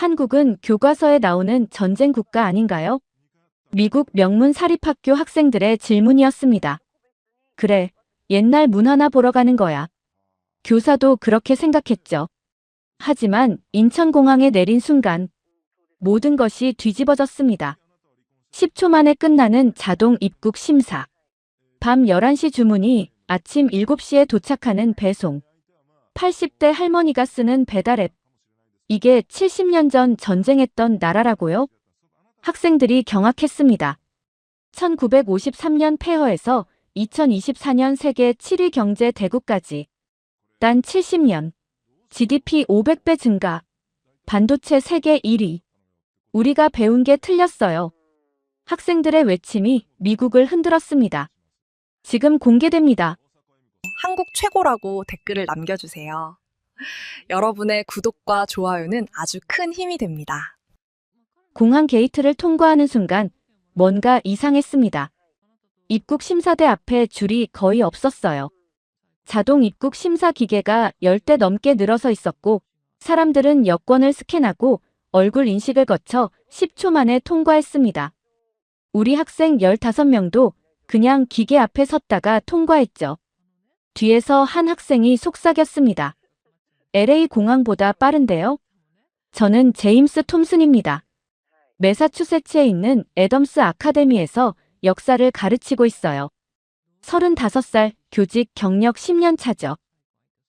한국은 교과서에 나오는 전쟁 국가 아닌가요? 미국 명문 사립학교 학생들의 질문이었습니다. 그래, 옛날 문화나 보러 가는 거야. 교사도 그렇게 생각했죠. 하지만 인천공항에 내린 순간 모든 것이 뒤집어졌습니다. 10초 만에 끝나는 자동 입국 심사. 밤 11시 주문이 아침 7시에 도착하는 배송. 80대 할머니가 쓰는 배달 앱. 이게 70년 전 전쟁했던 나라라고요? 학생들이 경악했습니다. 1953년 폐허에서 2024년 세계 7위 경제 대국까지 단 70년. GDP 500배 증가. 반도체 세계 1위. 우리가 배운 게 틀렸어요. 학생들의 외침이 미국을 흔들었습니다. 지금 공개됩니다. 한국 최고라고 댓글을 남겨주세요. 여러분의 구독과 좋아요는 아주 큰 힘이 됩니다. 공항 게이트를 통과하는 순간 뭔가 이상했습니다. 입국 심사대 앞에 줄이 거의 없었어요. 자동 입국 심사 기계가 10대 넘게 늘어서 있었고 사람들은 여권을 스캔하고 얼굴 인식을 거쳐 10초 만에 통과했습니다. 우리 학생 15명도 그냥 기계 앞에 섰다가 통과했죠. 뒤에서 한 학생이 속삭였습니다. LA 공항보다 빠른데요? 저는 제임스 톰슨입니다. 매사추세츠에 있는 애덤스 아카데미에서 역사를 가르치고 있어요. 35살, 교직 경력 10년 차죠.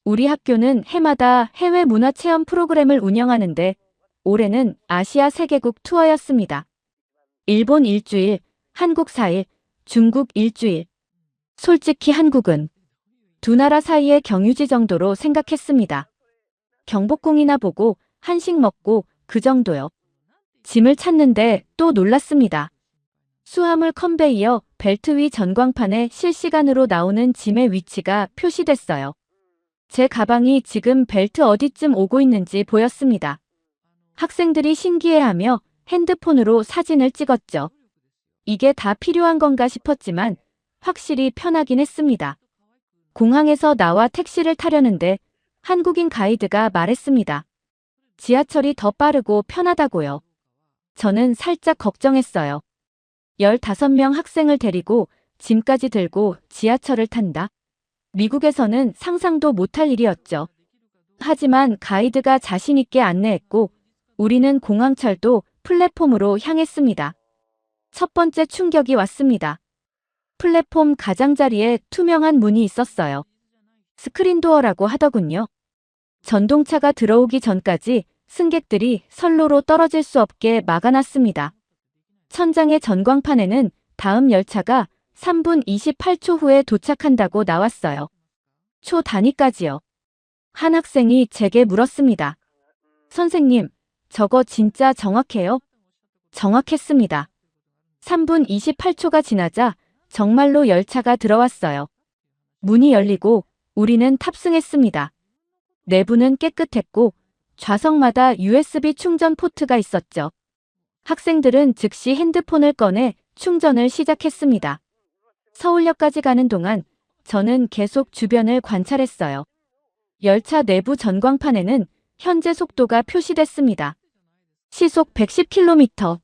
우리 학교는 해마다 해외 문화체험 프로그램을 운영하는데 올해는 아시아 3개국 투어였습니다. 일본 일주일, 한국 4일, 중국 일주일. 솔직히 한국은 두 나라 사이의 경유지 정도로 생각했습니다. 경복궁이나 보고 한식 먹고 그 정도요. 짐을 찾는데 또 놀랐습니다. 수화물 컨베이어 벨트 위 전광판에 실시간으로 나오는 짐의 위치가 표시됐어요. 제 가방이 지금 벨트 어디쯤 오고 있는지 보였습니다. 학생들이 신기해하며 핸드폰으로 사진을 찍었죠. 이게 다 필요한 건가 싶었지만 확실히 편하긴 했습니다. 공항에서 나와 택시를 타려는데 한국인 가이드가 말했습니다. 지하철이 더 빠르고 편하다고요. 저는 살짝 걱정했어요. 15명 학생을 데리고 짐까지 들고 지하철을 탄다. 미국에서는 상상도 못할 일이었죠. 하지만 가이드가 자신 있게 안내했고 우리는 공항철도 플랫폼으로 향했습니다. 첫 번째 충격이 왔습니다. 플랫폼 가장자리에 투명한 문이 있었어요. 스크린도어라고 하더군요. 전동차가 들어오기 전까지 승객들이 선로로 떨어질 수 없게 막아놨습니다. 천장의 전광판에는 다음 열차가 3분 28초 후에 도착한다고 나왔어요. 초 단위까지요. 한 학생이 제게 물었습니다. 선생님, 저거 진짜 정확해요? 정확했습니다. 3분 28초가 지나자 정말로 열차가 들어왔어요. 문이 열리고 우리는 탑승했습니다. 내부는 깨끗했고 좌석마다 USB 충전 포트가 있었죠. 학생들은 즉시 핸드폰을 꺼내 충전을 시작했습니다. 서울역까지 가는 동안 저는 계속 주변을 관찰했어요. 열차 내부 전광판에는 현재 속도가 표시됐습니다. 시속 110km.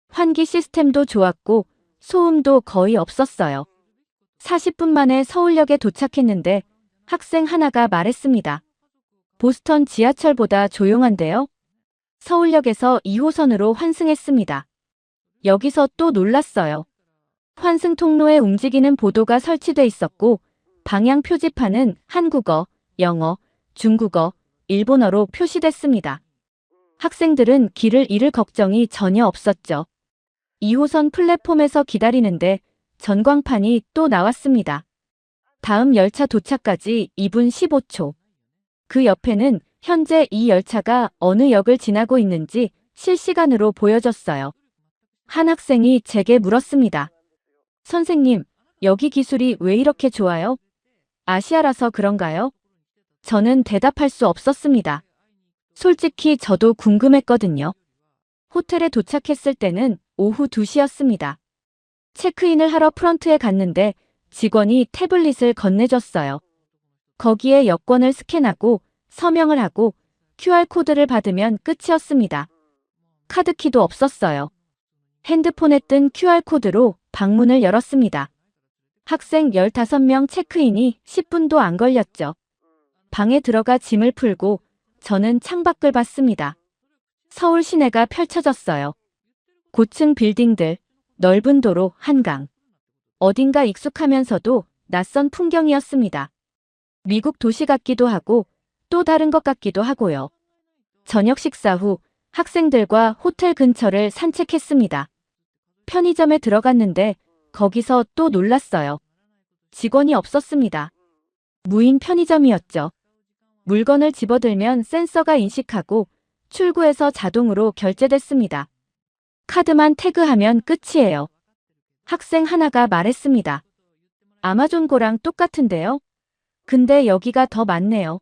환기 시스템도 좋았고 소음도 거의 없었어요. 40분 만에 서울역에 도착했는데 학생 하나가 말했습니다. 보스턴 지하철보다 조용한데요? 서울역에서 2호선으로 환승했습니다. 여기서 또 놀랐어요. 환승 통로에 움직이는 보도가 설치돼 있었고 방향 표지판은 한국어, 영어, 중국어, 일본어로 표시됐습니다. 학생들은 길을 잃을 걱정이 전혀 없었죠. 2호선 플랫폼에서 기다리는데 전광판이 또 나왔습니다. 다음 열차 도착까지 2분 15초. 그 옆에는 현재 이 열차가 어느 역을 지나고 있는지 실시간으로 보여줬어요. 한 학생이 제게 물었습니다. 선생님, 여기 기술이 왜 이렇게 좋아요? 아시아라서 그런가요? 저는 대답할 수 없었습니다. 솔직히 저도 궁금했거든요. 호텔에 도착했을 때는 오후 2시였습니다. 체크인을 하러 프런트에 갔는데 직원이 태블릿을 건네줬어요. 거기에 여권을 스캔하고 서명을 하고 QR코드를 받으면 끝이었습니다. 카드키도 없었어요. 핸드폰에 뜬 QR코드로 방문을 열었습니다. 학생 15명 체크인이 10분도 안 걸렸죠. 방에 들어가 짐을 풀고 저는 창밖을 봤습니다. 서울 시내가 펼쳐졌어요. 고층 빌딩들, 넓은 도로, 한강. 어딘가 익숙하면서도 낯선 풍경이었습니다. 미국 도시 같기도 하고 또 다른 것 같기도 하고요. 저녁 식사 후 학생들과 호텔 근처를 산책했습니다. 편의점에 들어갔는데 거기서 또 놀랐어요. 직원이 없었습니다. 무인 편의점이었죠. 물건을 집어들면 센서가 인식하고 출구에서 자동으로 결제됐습니다. 카드만 태그하면 끝이에요. 학생 하나가 말했습니다. 아마존고랑 똑같은데요? 근데 여기가 더 많네요.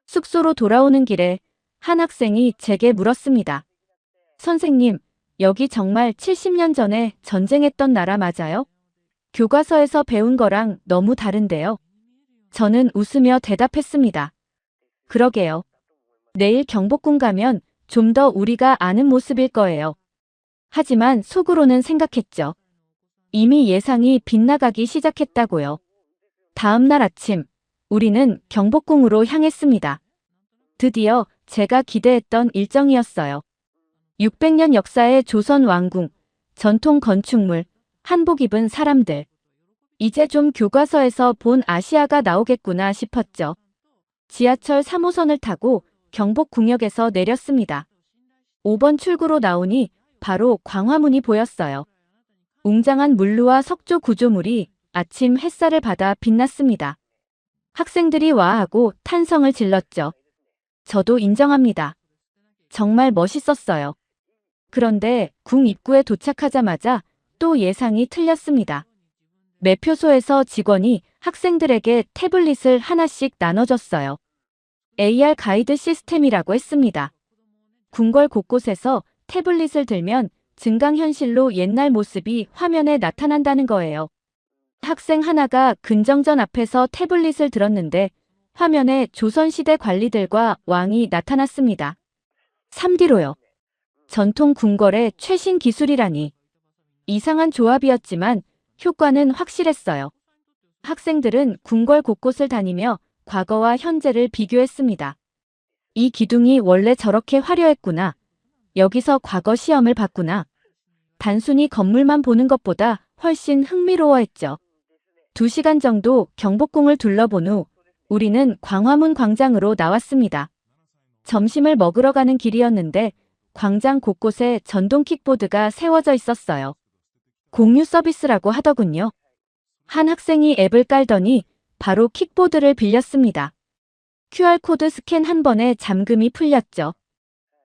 숙소로 돌아오는 길에 한 학생이 제게 물었습니다. 선생님, 여기 정말 70년 전에 전쟁했던 나라 맞아요? 교과서에서 배운 거랑 너무 다른데요. 저는 웃으며 대답했습니다. 그러게요. 내일 경복궁 가면 좀 더 우리가 아는 모습일 거예요. 하지만 속으로는 생각했죠. 이미 예상이 빗나가기 시작했다고요. 다음 날 아침, 우리는 경복궁으로 향했습니다. 드디어 제가 기대했던 일정이었어요. 600년 역사의 조선 왕궁, 전통 건축물, 한복 입은 사람들. 이제 좀 교과서에서 본 아시아가 나오겠구나 싶었죠. 지하철 3호선을 타고 경복궁역에서 내렸습니다. 5번 출구로 나오니 바로 광화문이 보였어요. 웅장한 물루와 석조 구조물이 아침 햇살을 받아 빛났습니다. 학생들이 와하고 탄성을 질렀죠. 저도 인정합니다. 정말 멋있었어요. 그런데 궁 입구에 도착하자마자 또 예상이 틀렸습니다. 매표소에서 직원이 학생들에게 태블릿을 하나씩 나눠줬어요. AR 가이드 시스템이라고 했습니다. 궁궐 곳곳에서 태블릿을 들면 증강현실로 옛날 모습이 화면에 나타난다는 거예요. 학생 하나가 근정전 앞에서 태블릿을 들었는데 화면에 조선시대 관리들과 왕이 나타났습니다. 3D로요. 전통 궁궐의 최신 기술이라니. 이상한 조합이었지만 효과는 확실했어요. 학생들은 궁궐 곳곳을 다니며 과거와 현재를 비교했습니다. 이 기둥이 원래 저렇게 화려했구나. 여기서 과거 시험을 봤구나. 단순히 건물만 보는 것보다 훨씬 흥미로워했죠. 2시간 정도 경복궁을 둘러본 후 우리는 광화문 광장으로 나왔습니다. 점심을 먹으러 가는 길이었는데 광장 곳곳에 전동 킥보드가 세워져 있었어요. 공유 서비스라고 하더군요. 한 학생이 앱을 깔더니 바로 킥보드를 빌렸습니다. QR코드 스캔 한 번에 잠금이 풀렸죠.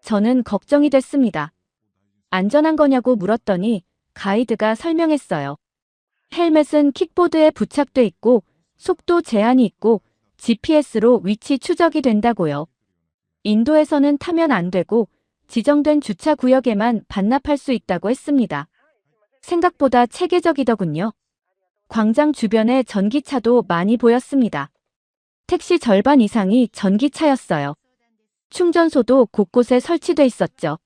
저는 걱정이 됐습니다. 안전한 거냐고 물었더니 가이드가 설명했어요. 헬멧은 킥보드에 부착돼 있고 속도 제한이 있고 GPS로 위치 추적이 된다고요. 인도에서는 타면 안 되고 지정된 주차 구역에만 반납할 수 있다고 했습니다. 생각보다 체계적이더군요. 광장 주변에 전기차도 많이 보였습니다. 택시 절반 이상이 전기차였어요. 충전소도 곳곳에 설치돼 있었죠.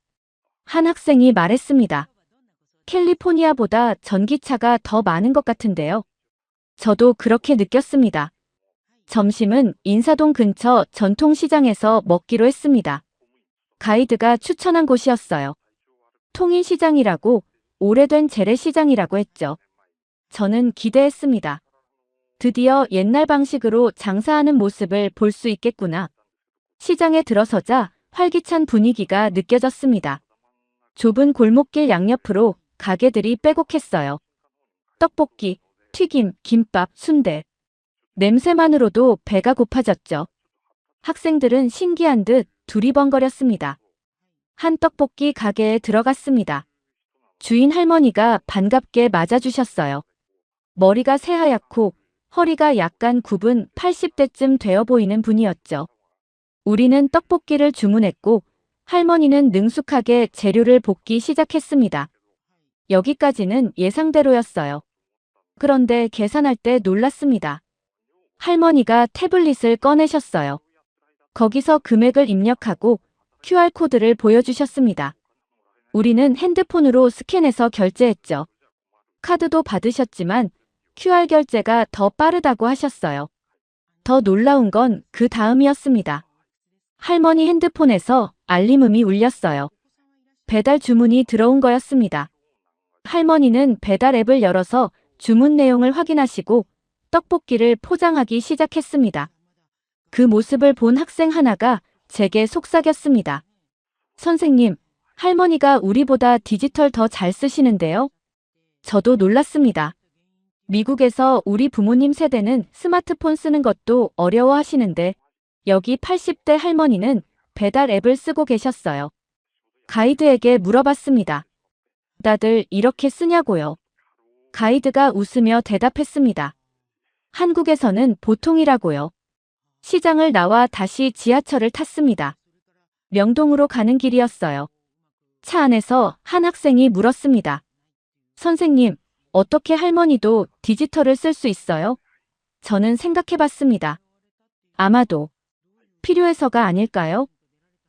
한 학생이 말했습니다. 캘리포니아보다 전기차가 더 많은 것 같은데요. 저도 그렇게 느꼈습니다. 점심은 인사동 근처 전통시장에서 먹기로 했습니다. 가이드가 추천한 곳이었어요. 통인시장이라고, 오래된 재래시장이라고 했죠. 저는 기대했습니다. 드디어 옛날 방식으로 장사하는 모습을 볼 수 있겠구나. 시장에 들어서자 활기찬 분위기가 느껴졌습니다. 좁은 골목길 양옆으로 가게들이 빼곡했어요. 떡볶이, 튀김, 김밥, 순대. 냄새만으로도 배가 고파졌죠. 학생들은 신기한 듯 두리번거렸습니다. 한 떡볶이 가게에 들어갔습니다. 주인 할머니가 반갑게 맞아주셨어요. 머리가 새하얗고 허리가 약간 굽은 80대쯤 되어 보이는 분이었죠. 우리는 떡볶이를 주문했고 할머니는 능숙하게 재료를 볶기 시작했습니다. 여기까지는 예상대로였어요. 그런데 계산할 때 놀랐습니다. 할머니가 태블릿을 꺼내셨어요. 거기서 금액을 입력하고 QR코드를 보여주셨습니다. 우리는 핸드폰으로 스캔해서 결제했죠. 카드도 받으셨지만 QR 결제가 더 빠르다고 하셨어요. 더 놀라운 건 그 다음이었습니다. 할머니 핸드폰에서 알림음이 울렸어요. 배달 주문이 들어온 거였습니다. 할머니는 배달 앱을 열어서 주문 내용을 확인하시고 떡볶이를 포장하기 시작했습니다. 그 모습을 본 학생 하나가 제게 속삭였습니다. 선생님, 할머니가 우리보다 디지털 더 잘 쓰시는데요? 저도 놀랐습니다. 미국에서 우리 부모님 세대는 스마트폰 쓰는 것도 어려워하시는데 여기 80대 할머니는 배달 앱을 쓰고 계셨어요. 가이드에게 물어봤습니다. 다들 이렇게 쓰냐고요? 가이드가 웃으며 대답했습니다. 한국에서는 보통이라고요. 시장을 나와 다시 지하철을 탔습니다. 명동으로 가는 길이었어요. 차 안에서 한 학생이 물었습니다. 선생님, 어떻게 할머니도 디지털을 쓸 수 있어요? 저는 생각해봤습니다. 아마도 필요해서가 아닐까요?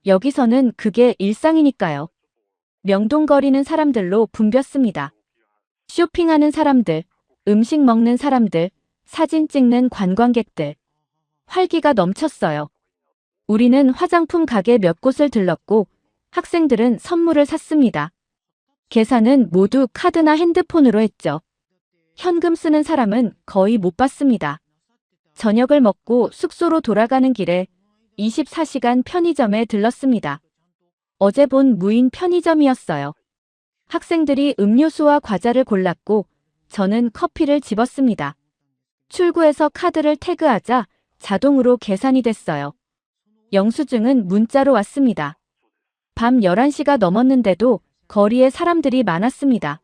여기서는 그게 일상이니까요. 명동 거리는 사람들로 붐볐습니다. 쇼핑하는 사람들, 음식 먹는 사람들, 사진 찍는 관광객들. 활기가 넘쳤어요. 우리는 화장품 가게 몇 곳을 들렀고 학생들은 선물을 샀습니다. 계산은 모두 카드나 핸드폰으로 했죠. 현금 쓰는 사람은 거의 못 봤습니다. 저녁을 먹고 숙소로 돌아가는 길에 24시간 편의점에 들렀습니다. 어제 본 무인 편의점이었어요. 학생들이 음료수와 과자를 골랐고 저는 커피를 집었습니다. 출구에서 카드를 태그하자 자동으로 계산이 됐어요. 영수증은 문자로 왔습니다. 밤 11시가 넘었는데도 거리에 사람들이 많았습니다.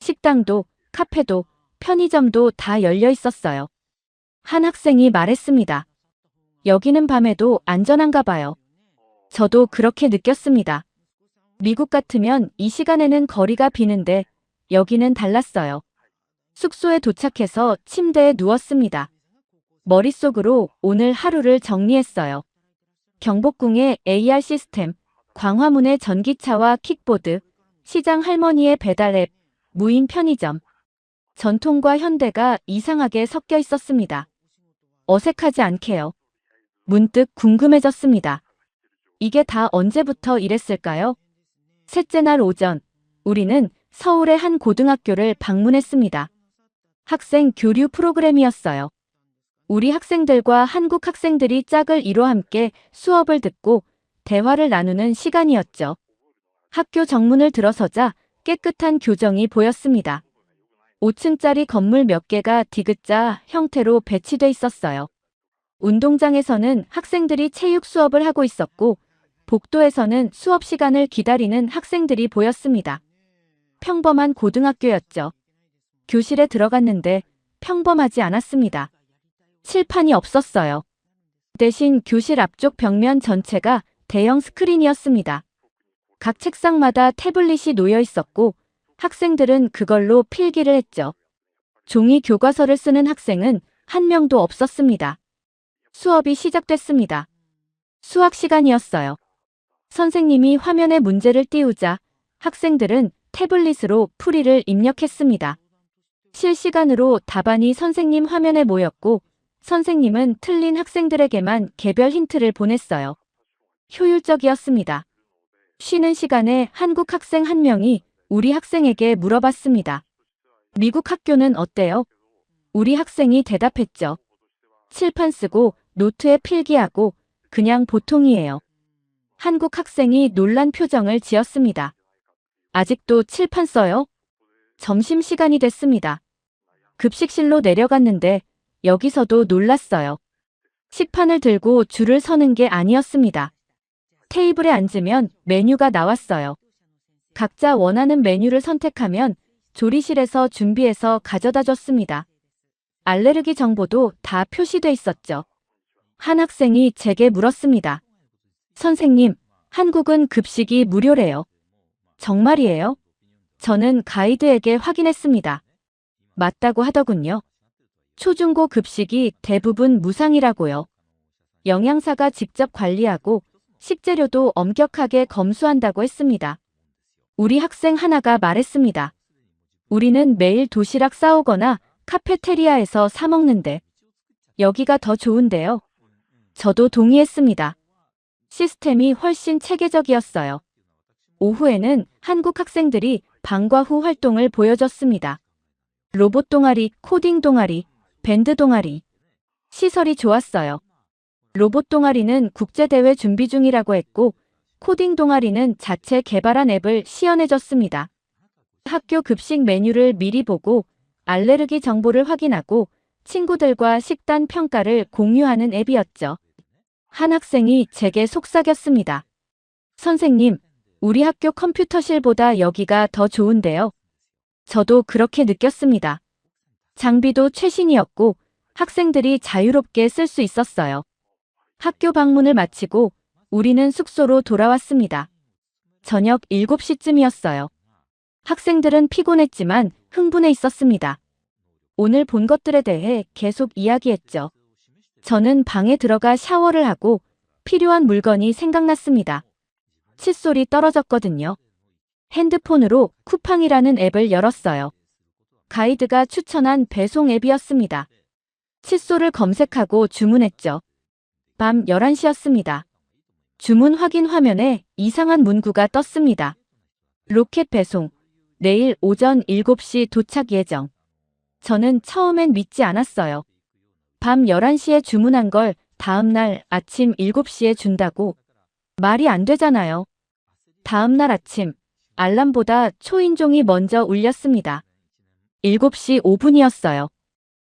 식당도, 카페도, 편의점도 다 열려 있었어요. 한 학생이 말했습니다. 여기는 밤에도 안전한가 봐요. 저도 그렇게 느꼈습니다. 미국 같으면 이 시간에는 거리가 비는데 여기는 달랐어요. 숙소에 도착해서 침대에 누웠습니다. 머릿속으로 오늘 하루를 정리했어요. 경복궁의 AR 시스템, 광화문의 전기차와 킥보드, 시장 할머니의 배달 앱, 무인 편의점. 전통과 현대가 이상하게 섞여 있었습니다. 어색하지 않게요. 문득 궁금해졌습니다. 이게 다 언제부터 이랬을까요? 셋째 날 오전, 우리는 서울의 한 고등학교를 방문했습니다. 학생 교류 프로그램이었어요. 우리 학생들과 한국 학생들이 짝을 이뤄 함께 수업을 듣고 대화를 나누는 시간이었죠. 학교 정문을 들어서자 깨끗한 교정이 보였습니다. 5층짜리 건물 몇 개가 디귿자 형태로 배치돼 있었어요. 운동장에서는 학생들이 체육 수업을 하고 있었고 복도에서는 수업 시간을 기다리는 학생들이 보였습니다. 평범한 고등학교였죠. 교실에 들어갔는데 평범하지 않았습니다. 칠판이 없었어요. 대신 교실 앞쪽 벽면 전체가 대형 스크린이었습니다. 각 책상마다 태블릿이 놓여 있었고 학생들은 그걸로 필기를 했죠. 종이 교과서를 쓰는 학생은 한 명도 없었습니다. 수업이 시작됐습니다. 수학 시간이었어요. 선생님이 화면에 문제를 띄우자 학생들은 태블릿으로 풀이를 입력했습니다. 실시간으로 답안이 선생님 화면에 모였고 선생님은 틀린 학생들에게만 개별 힌트를 보냈어요. 효율적이었습니다. 쉬는 시간에 한국 학생 한 명이 우리 학생에게 물어봤습니다. 미국 학교는 어때요? 우리 학생이 대답했죠. 칠판 쓰고 노트에 필기하고 그냥 보통이에요. 한국 학생이 놀란 표정을 지었습니다. 아직도 칠판 써요? 점심시간이 됐습니다. 급식실로 내려갔는데 여기서도 놀랐어요. 식판을 들고 줄을 서는 게 아니었습니다. 테이블에 앉으면 메뉴가 나왔어요. 각자 원하는 메뉴를 선택하면 조리실에서 준비해서 가져다 줬습니다. 알레르기 정보도 다 표시돼 있었죠. 한 학생이 제게 물었습니다. 선생님, 한국은 급식이 무료래요. 정말이에요? 저는 가이드에게 확인했습니다. 맞다고 하더군요. 초중고 급식이 대부분 무상이라고요. 영양사가 직접 관리하고 식재료도 엄격하게 검수한다고 했습니다. 우리 학생 하나가 말했습니다. 우리는 매일 도시락 싸오거나 카페테리아에서 사 먹는데 여기가 더 좋은데요. 저도 동의했습니다. 시스템이 훨씬 체계적이었어요. 오후에는 한국 학생들이 방과 후 활동을 보여줬습니다. 로봇 동아리, 코딩 동아리, 밴드 동아리. 시설이 좋았어요. 로봇 동아리는 국제대회 준비 중이라고 했고, 코딩 동아리는 자체 개발한 앱을 시연해줬습니다. 학교 급식 메뉴를 미리 보고 알레르기 정보를 확인하고 친구들과 식단 평가를 공유하는 앱이었죠. 한 학생이 제게 속삭였습니다. 선생님, 우리 학교 컴퓨터실보다 여기가 더 좋은데요. 저도 그렇게 느꼈습니다. 장비도 최신이었고 학생들이 자유롭게 쓸 수 있었어요. 학교 방문을 마치고 우리는 숙소로 돌아왔습니다. 저녁 7시쯤이었어요. 학생들은 피곤했지만 흥분해 있었습니다. 오늘 본 것들에 대해 계속 이야기했죠. 저는 방에 들어가 샤워를 하고 필요한 물건이 생각났습니다. 칫솔이 떨어졌거든요. 핸드폰으로 쿠팡이라는 앱을 열었어요. 가이드가 추천한 배송 앱이었습니다. 칫솔을 검색하고 주문했죠. 밤 11시였습니다. 주문 확인 화면에 이상한 문구가 떴습니다. 로켓 배송, 내일 오전 7시 도착 예정. 저는 처음엔 믿지 않았어요. 밤 11시에 주문한 걸 다음날 아침 7시에 준다고? 말이 안 되잖아요. 다음날 아침, 알람보다 초인종이 먼저 울렸습니다. 7시 5분이었어요.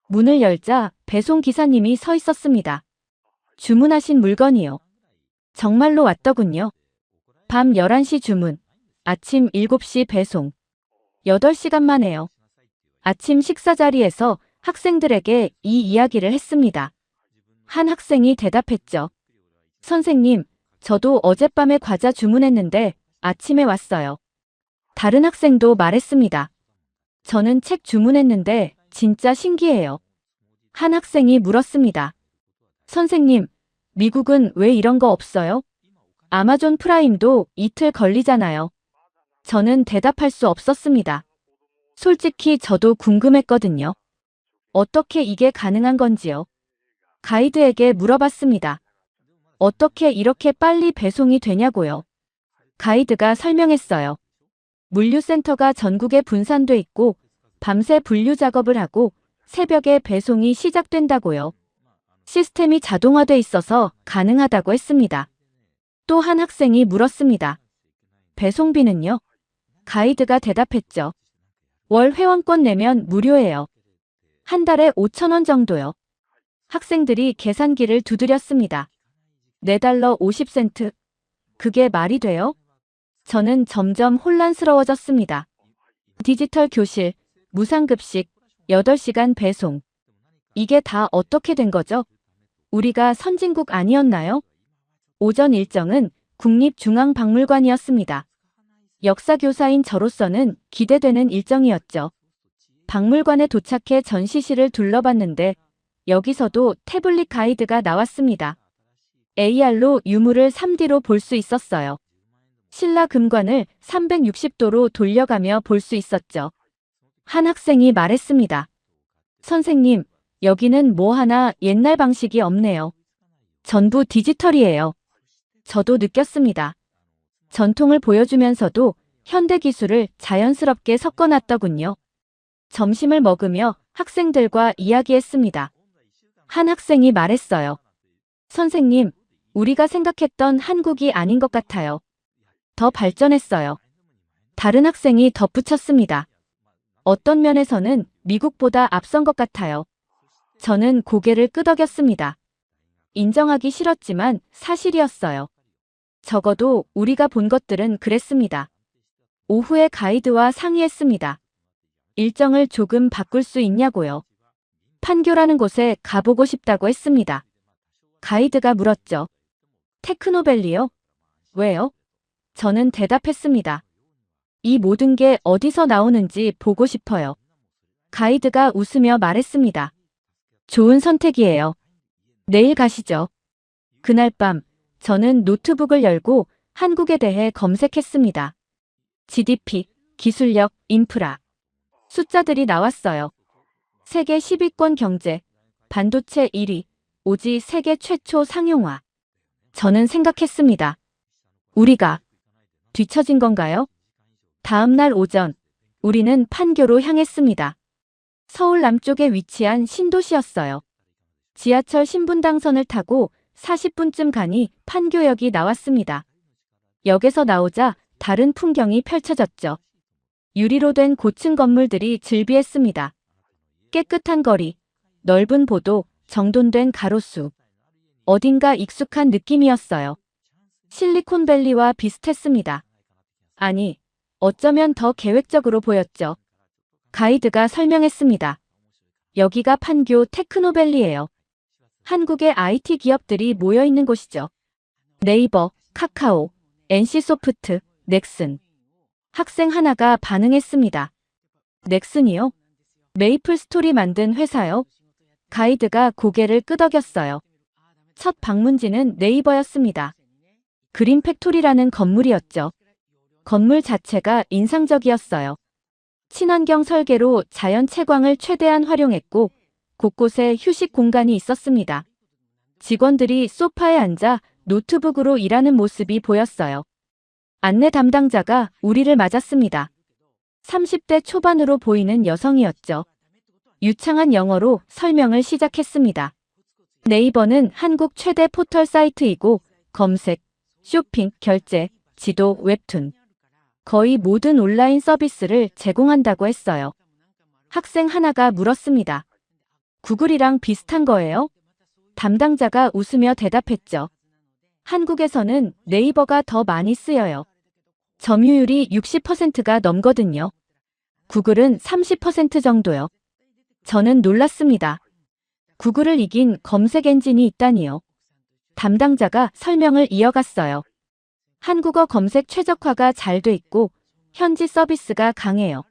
문을 열자 배송 기사님이 서 있었습니다. 주문하신 물건이요. 정말로 왔더군요. 밤 11시 주문, 아침 7시 배송. 8시간 만에요. 아침 식사 자리에서 학생들에게 이 이야기를 했습니다. 한 학생이 대답했죠. 선생님, 저도 어젯밤에 과자 주문했는데 아침에 왔어요. 다른 학생도 말했습니다. 저는 책 주문했는데 진짜 신기해요. 한 학생이 물었습니다. 선생님, 미국은 왜 이런 거 없어요? 아마존 프라임도 이틀 걸리잖아요. 저는 대답할 수 없었습니다. 솔직히 저도 궁금했거든요. 어떻게 이게 가능한 건지요? 가이드에게 물어봤습니다. 어떻게 이렇게 빨리 배송이 되냐고요? 가이드가 설명했어요. 물류센터가 전국에 분산돼 있고 밤새 분류 작업을 하고 새벽에 배송이 시작된다고요. 시스템이 자동화돼 있어서 가능하다고 했습니다. 또 한 학생이 물었습니다. 배송비는요? 가이드가 대답했죠. 월 회원권 내면 무료예요. 한 달에 5,000원 정도요. 학생들이 계산기를 두드렸습니다. 4달러 50센트. 그게 말이 돼요? 저는 점점 혼란스러워졌습니다. 디지털 교실, 무상급식, 8시간 배송. 이게 다 어떻게 된 거죠? 우리가 선진국 아니었나요? 오전 일정은 국립중앙박물관이었습니다. 역사교사인 저로서는 기대되는 일정이었죠. 박물관에 도착해 전시실을 둘러봤는데 여기서도 태블릿 가이드가 나왔습니다. AR로 유물을 3D로 볼 수 있었어요. 신라 금관을 360도로 돌려가며 볼 수 있었죠. 한 학생이 말했습니다. 선생님, 여기는 뭐 하나 옛날 방식이 없네요. 전부 디지털이에요. 저도 느꼈습니다. 전통을 보여주면서도 현대 기술을 자연스럽게 섞어놨더군요. 점심을 먹으며 학생들과 이야기했습니다. 한 학생이 말했어요. 선생님, 우리가 생각했던 한국이 아닌 것 같아요. 더 발전했어요. 다른 학생이 덧붙였습니다. 어떤 면에서는 미국보다 앞선 것 같아요. 저는 고개를 끄덕였습니다. 인정하기 싫었지만 사실이었어요. 적어도 우리가 본 것들은 그랬습니다. 오후에 가이드와 상의했습니다. 일정을 조금 바꿀 수 있냐고요. 판교라는 곳에 가보고 싶다고 했습니다. 가이드가 물었죠. 테크노밸리요? 왜요? 저는 대답했습니다. 이 모든 게 어디서 나오는지 보고 싶어요. 가이드가 웃으며 말했습니다. 좋은 선택이에요. 내일 가시죠. 그날 밤 저는 노트북을 열고 한국에 대해 검색했습니다. GDP, 기술력, 인프라. 숫자들이 나왔어요. 세계 10위권 경제, 반도체 1위, 오지 세계 최초 상용화. 저는 생각했습니다. 우리가 뒤처진 건가요? 다음 날 오전, 우리는 판교로 향했습니다. 서울 남쪽에 위치한 신도시였어요. 지하철 신분당선을 타고 40분쯤 가니 판교역이 나왔습니다. 역에서 나오자 다른 풍경이 펼쳐졌죠. 유리로 된 고층 건물들이 즐비했습니다. 깨끗한 거리, 넓은 보도, 정돈된 가로수. 어딘가 익숙한 느낌이었어요. 실리콘밸리와 비슷했습니다. 아니, 어쩌면 더 계획적으로 보였죠. 가이드가 설명했습니다. 여기가 판교 테크노밸리예요. 한국의 IT 기업들이 모여 있는 곳이죠. 네이버, 카카오, NC소프트, 넥슨. 학생 하나가 반응했습니다. 넥슨이요? 메이플 스토리 만든 회사요? 가이드가 고개를 끄덕였어요. 첫 방문지는 네이버였습니다. 그린 팩토리라는 건물이었죠. 건물 자체가 인상적이었어요. 친환경 설계로 자연 채광을 최대한 활용했고 곳곳에 휴식 공간이 있었습니다. 직원들이 소파에 앉아 노트북으로 일하는 모습이 보였어요. 안내 담당자가 우리를 맞았습니다. 30대 초반으로 보이는 여성이었죠. 유창한 영어로 설명을 시작했습니다. 네이버는 한국 최대 포털 사이트이고 검색, 쇼핑, 결제, 지도, 웹툰. 거의 모든 온라인 서비스를 제공한다고 했어요. 학생 하나가 물었습니다. 구글이랑 비슷한 거예요? 담당자가 웃으며 대답했죠. 한국에서는 네이버가 더 많이 쓰여요. 점유율이 60%가 넘거든요. 구글은 30% 정도요. 저는 놀랐습니다. 구글을 이긴 검색 엔진이 있다니요. 담당자가 설명을 이어갔어요. 한국어 검색 최적화가 잘 돼 있고 현지 서비스가 강해요.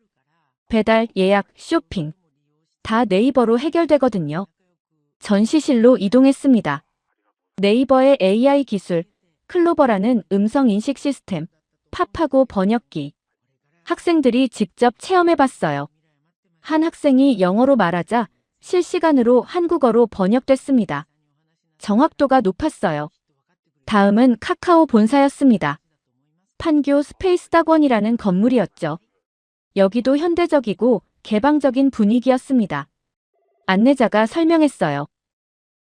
배달, 예약, 쇼핑. 다 네이버로 해결되거든요. 전시실로 이동했습니다. 네이버의 AI 기술, 클로버라는 음성 인식 시스템, 팝하고 번역기. 학생들이 직접 체험해봤어요. 한 학생이 영어로 말하자 실시간으로 한국어로 번역됐습니다. 정확도가 높았어요. 다음은 카카오 본사였습니다. 판교 스페이스닥원이라는 건물이었죠. 여기도 현대적이고 개방적인 분위기였습니다. 안내자가 설명했어요.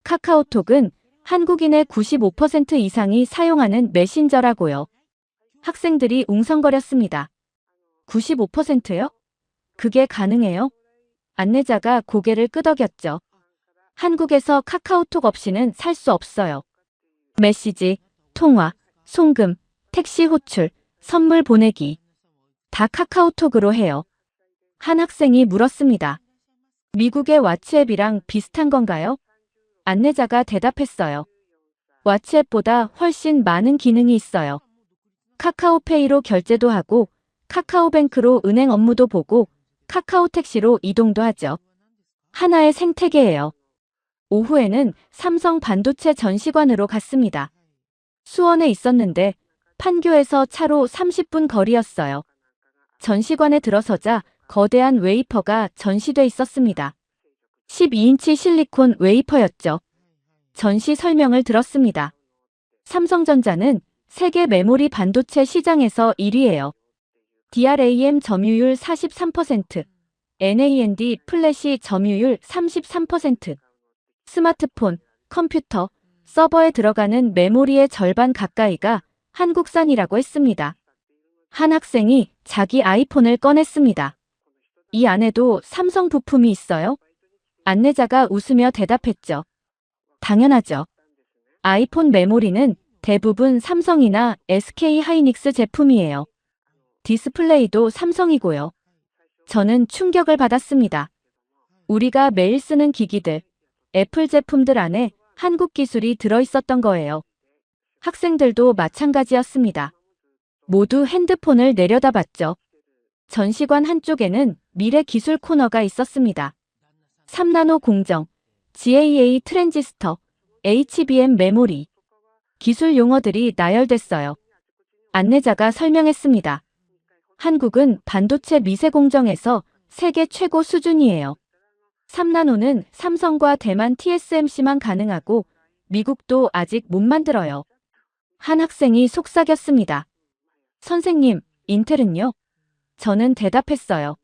카카오톡은 한국인의 95% 이상이 사용하는 메신저라고요. 학생들이 웅성거렸습니다. 95%요? 그게 가능해요? 안내자가 고개를 끄덕였죠. 한국에서 카카오톡 없이는 살 수 없어요. 메시지, 통화, 송금, 택시 호출, 선물 보내기. 다 카카오톡으로 해요. 한 학생이 물었습니다. 미국의 왓츠앱이랑 비슷한 건가요? 안내자가 대답했어요. 왓츠앱보다 훨씬 많은 기능이 있어요. 카카오페이로 결제도 하고, 카카오뱅크로 은행 업무도 보고, 카카오택시로 이동도 하죠. 하나의 생태계예요. 오후에는 삼성 반도체 전시관으로 갔습니다. 수원에 있었는데 판교에서 차로 30분 거리였어요. 전시관에 들어서자 거대한 웨이퍼가 전시돼 있었습니다. 12인치 실리콘 웨이퍼였죠. 전시 설명을 들었습니다. 삼성전자는 세계 메모리 반도체 시장에서 1위예요. DRAM 점유율 43%, NAND 플래시 점유율 33%. 스마트폰, 컴퓨터, 서버에 들어가는 메모리의 절반 가까이가 한국산이라고 했습니다. 한 학생이 자기 아이폰을 꺼냈습니다. 이 안에도 삼성 부품이 있어요? 안내자가 웃으며 대답했죠. 당연하죠. 아이폰 메모리는 대부분 삼성이나 SK 하이닉스 제품이에요. 디스플레이도 삼성이고요. 저는 충격을 받았습니다. 우리가 매일 쓰는 기기들, 애플 제품들 안에 한국 기술이 들어있었던 거예요. 학생들도 마찬가지였습니다. 모두 핸드폰을 내려다봤죠. 전시관 한쪽에는 미래 기술 코너가 있었습니다. 3나노 공정, GAA 트랜지스터, HBM 메모리. 기술 용어들이 나열됐어요. 안내자가 설명했습니다. 한국은 반도체 미세 공정에서 세계 최고 수준이에요. 3나노는 삼성과 대만 TSMC만 가능하고 미국도 아직 못 만들어요. 한 학생이 속삭였습니다. 선생님, 인텔은요? 저는 대답했어요.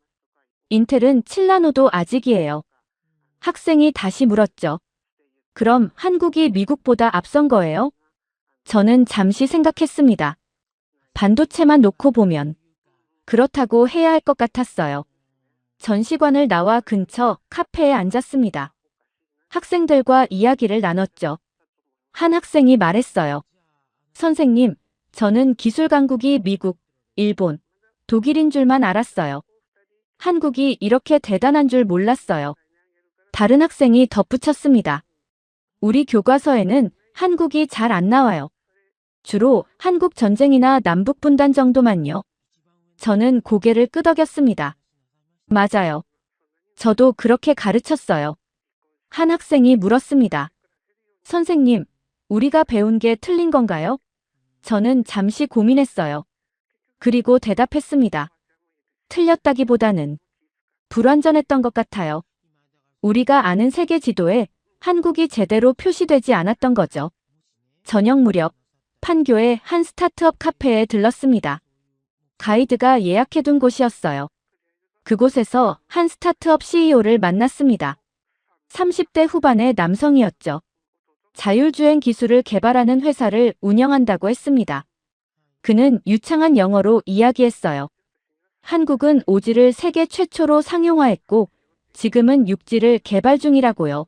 인텔은 7나노도 아직이에요. 학생이 다시 물었죠. 그럼 한국이 미국보다 앞선 거예요? 저는 잠시 생각했습니다. 반도체만 놓고 보면 그렇다고 해야 할 것 같았어요. 전시관을 나와 근처 카페에 앉았습니다. 학생들과 이야기를 나눴죠. 한 학생이 말했어요. 선생님, 저는 기술 강국이 미국, 일본, 독일인 줄만 알았어요. 한국이 이렇게 대단한 줄 몰랐어요. 다른 학생이 덧붙였습니다. 우리 교과서에는 한국이 잘 안 나와요. 주로 한국 전쟁이나 남북 분단 정도만요. 저는 고개를 끄덕였습니다. 맞아요. 저도 그렇게 가르쳤어요. 한 학생이 물었습니다. 선생님, 우리가 배운 게 틀린 건가요? 저는 잠시 고민했어요. 그리고 대답했습니다. 틀렸다기보다는 불완전했던 것 같아요. 우리가 아는 세계 지도에 한국이 제대로 표시되지 않았던 거죠. 저녁 무렵 판교의 한 스타트업 카페에 들렀습니다. 가이드가 예약해둔 곳이었어요. 그곳에서 한 스타트업 CEO를 만났습니다. 30대 후반의 남성이었죠. 자율주행 기술을 개발하는 회사를 운영한다고 했습니다. 그는 유창한 영어로 이야기했어요. 한국은 오지를 세계 최초로 상용화했고 지금은 6지를 개발 중이라고요.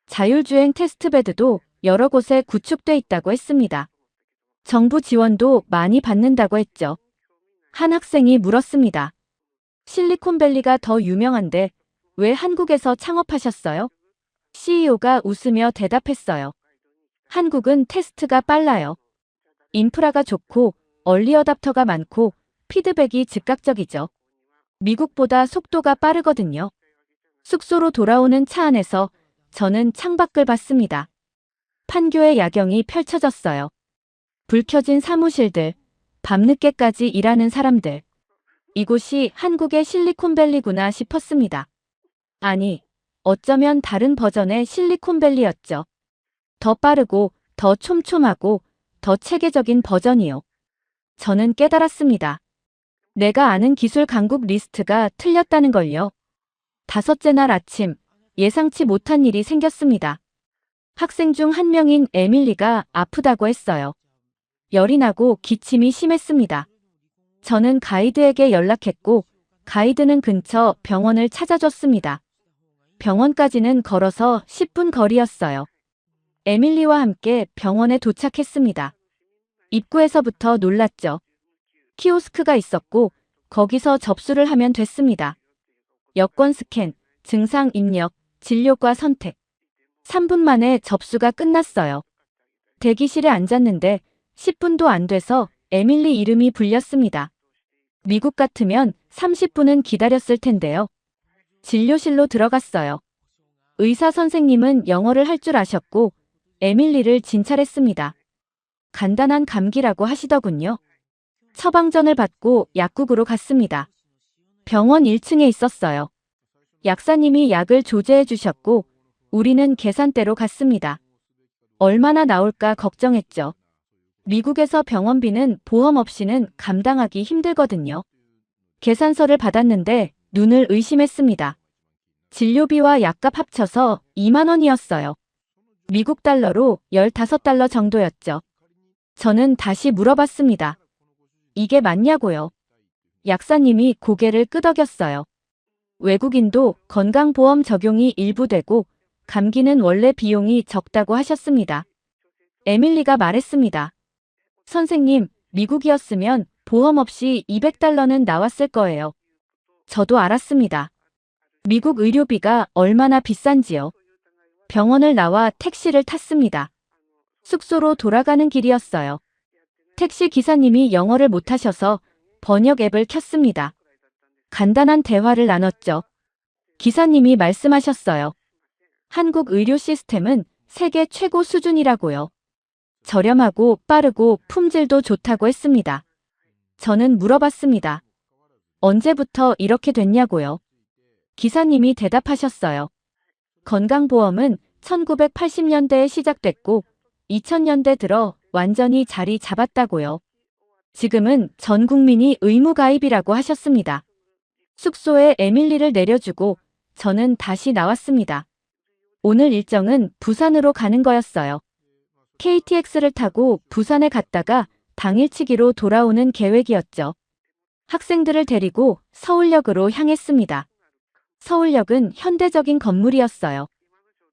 자율주행 테스트베드도 여러 곳에 구축돼 있다고 했습니다. 정부 지원도 많이 받는다고 했죠. 한 학생이 물었습니다. 실리콘밸리가 더 유명한데 왜 한국에서 창업하셨어요? CEO가 웃으며 대답했어요. 한국은 테스트가 빨라요. 인프라가 좋고 얼리어답터가 많고 피드백이 즉각적이죠. 미국보다 속도가 빠르거든요. 숙소로 돌아오는 차 안에서 저는 창밖을 봤습니다. 판교의 야경이 펼쳐졌어요. 불 켜진 사무실들, 밤늦게까지 일하는 사람들. 이곳이 한국의 실리콘밸리구나 싶었습니다. 아니, 어쩌면 다른 버전의 실리콘밸리였죠. 더 빠르고, 더 촘촘하고, 더 체계적인 버전이요. 저는 깨달았습니다. 내가 아는 기술 강국 리스트가 틀렸다는 걸요. 다섯째 날 아침, 예상치 못한 일이 생겼습니다. 학생 중 한 명인 에밀리가 아프다고 했어요. 열이 나고 기침이 심했습니다. 저는 가이드에게 연락했고 가이드는 근처 병원을 찾아줬습니다. 병원까지는 걸어서 10분 거리였어요. 에밀리와 함께 병원에 도착했습니다. 입구에서부터 놀랐죠. 키오스크가 있었고 거기서 접수를 하면 됐습니다. 여권 스캔, 증상 입력, 진료과 선택. 3분 만에 접수가 끝났어요. 대기실에 앉았는데 10분도 안 돼서 에밀리 이름이 불렸습니다. 미국 같으면 30분은 기다렸을 텐데요. 진료실로 들어갔어요. 의사 선생님은 영어를 할 줄 아셨고 에밀리를 진찰했습니다. 간단한 감기라고 하시더군요. 처방전을 받고 약국으로 갔습니다. 병원 1층에 있었어요. 약사님이 약을 조제해 주셨고 우리는 계산대로 갔습니다. 얼마나 나올까 걱정했죠. 미국에서 병원비는 보험 없이는 감당하기 힘들거든요. 계산서를 받았는데 눈을 의심했습니다. 진료비와 약값 합쳐서 2만 원이었어요. 미국 달러로 15달러 정도였죠. 저는 다시 물어봤습니다. 이게 맞냐고요? 약사님이 고개를 끄덕였어요. 외국인도 건강보험 적용이 일부 되고 감기는 원래 비용이 적다고 하셨습니다. 에밀리가 말했습니다. 선생님, 미국이었으면 보험 없이 200달러는 나왔을 거예요. 저도 알았습니다. 미국 의료비가 얼마나 비싼지요. 병원을 나와 택시를 탔습니다. 숙소로 돌아가는 길이었어요. 택시 기사님이 영어를 못하셔서 번역 앱을 켰습니다. 간단한 대화를 나눴죠. 기사님이 말씀하셨어요. 한국 의료 시스템은 세계 최고 수준이라고요. 저렴하고 빠르고 품질도 좋다고 했습니다. 저는 물어봤습니다. 언제부터 이렇게 됐냐고요. 기사님이 대답하셨어요. 건강보험은 1980년대에 시작됐고 2000년대 들어 완전히 자리 잡았다고요. 지금은 전 국민이 의무가입이라고 하셨습니다. 숙소에 에밀리를 내려주고 저는 다시 나왔습니다. 오늘 일정은 부산으로 가는 거였어요. KTX를 타고 부산에 갔다가 당일치기로 돌아오는 계획이었죠. 학생들을 데리고 서울역으로 향했습니다. 서울역은 현대적인 건물이었어요.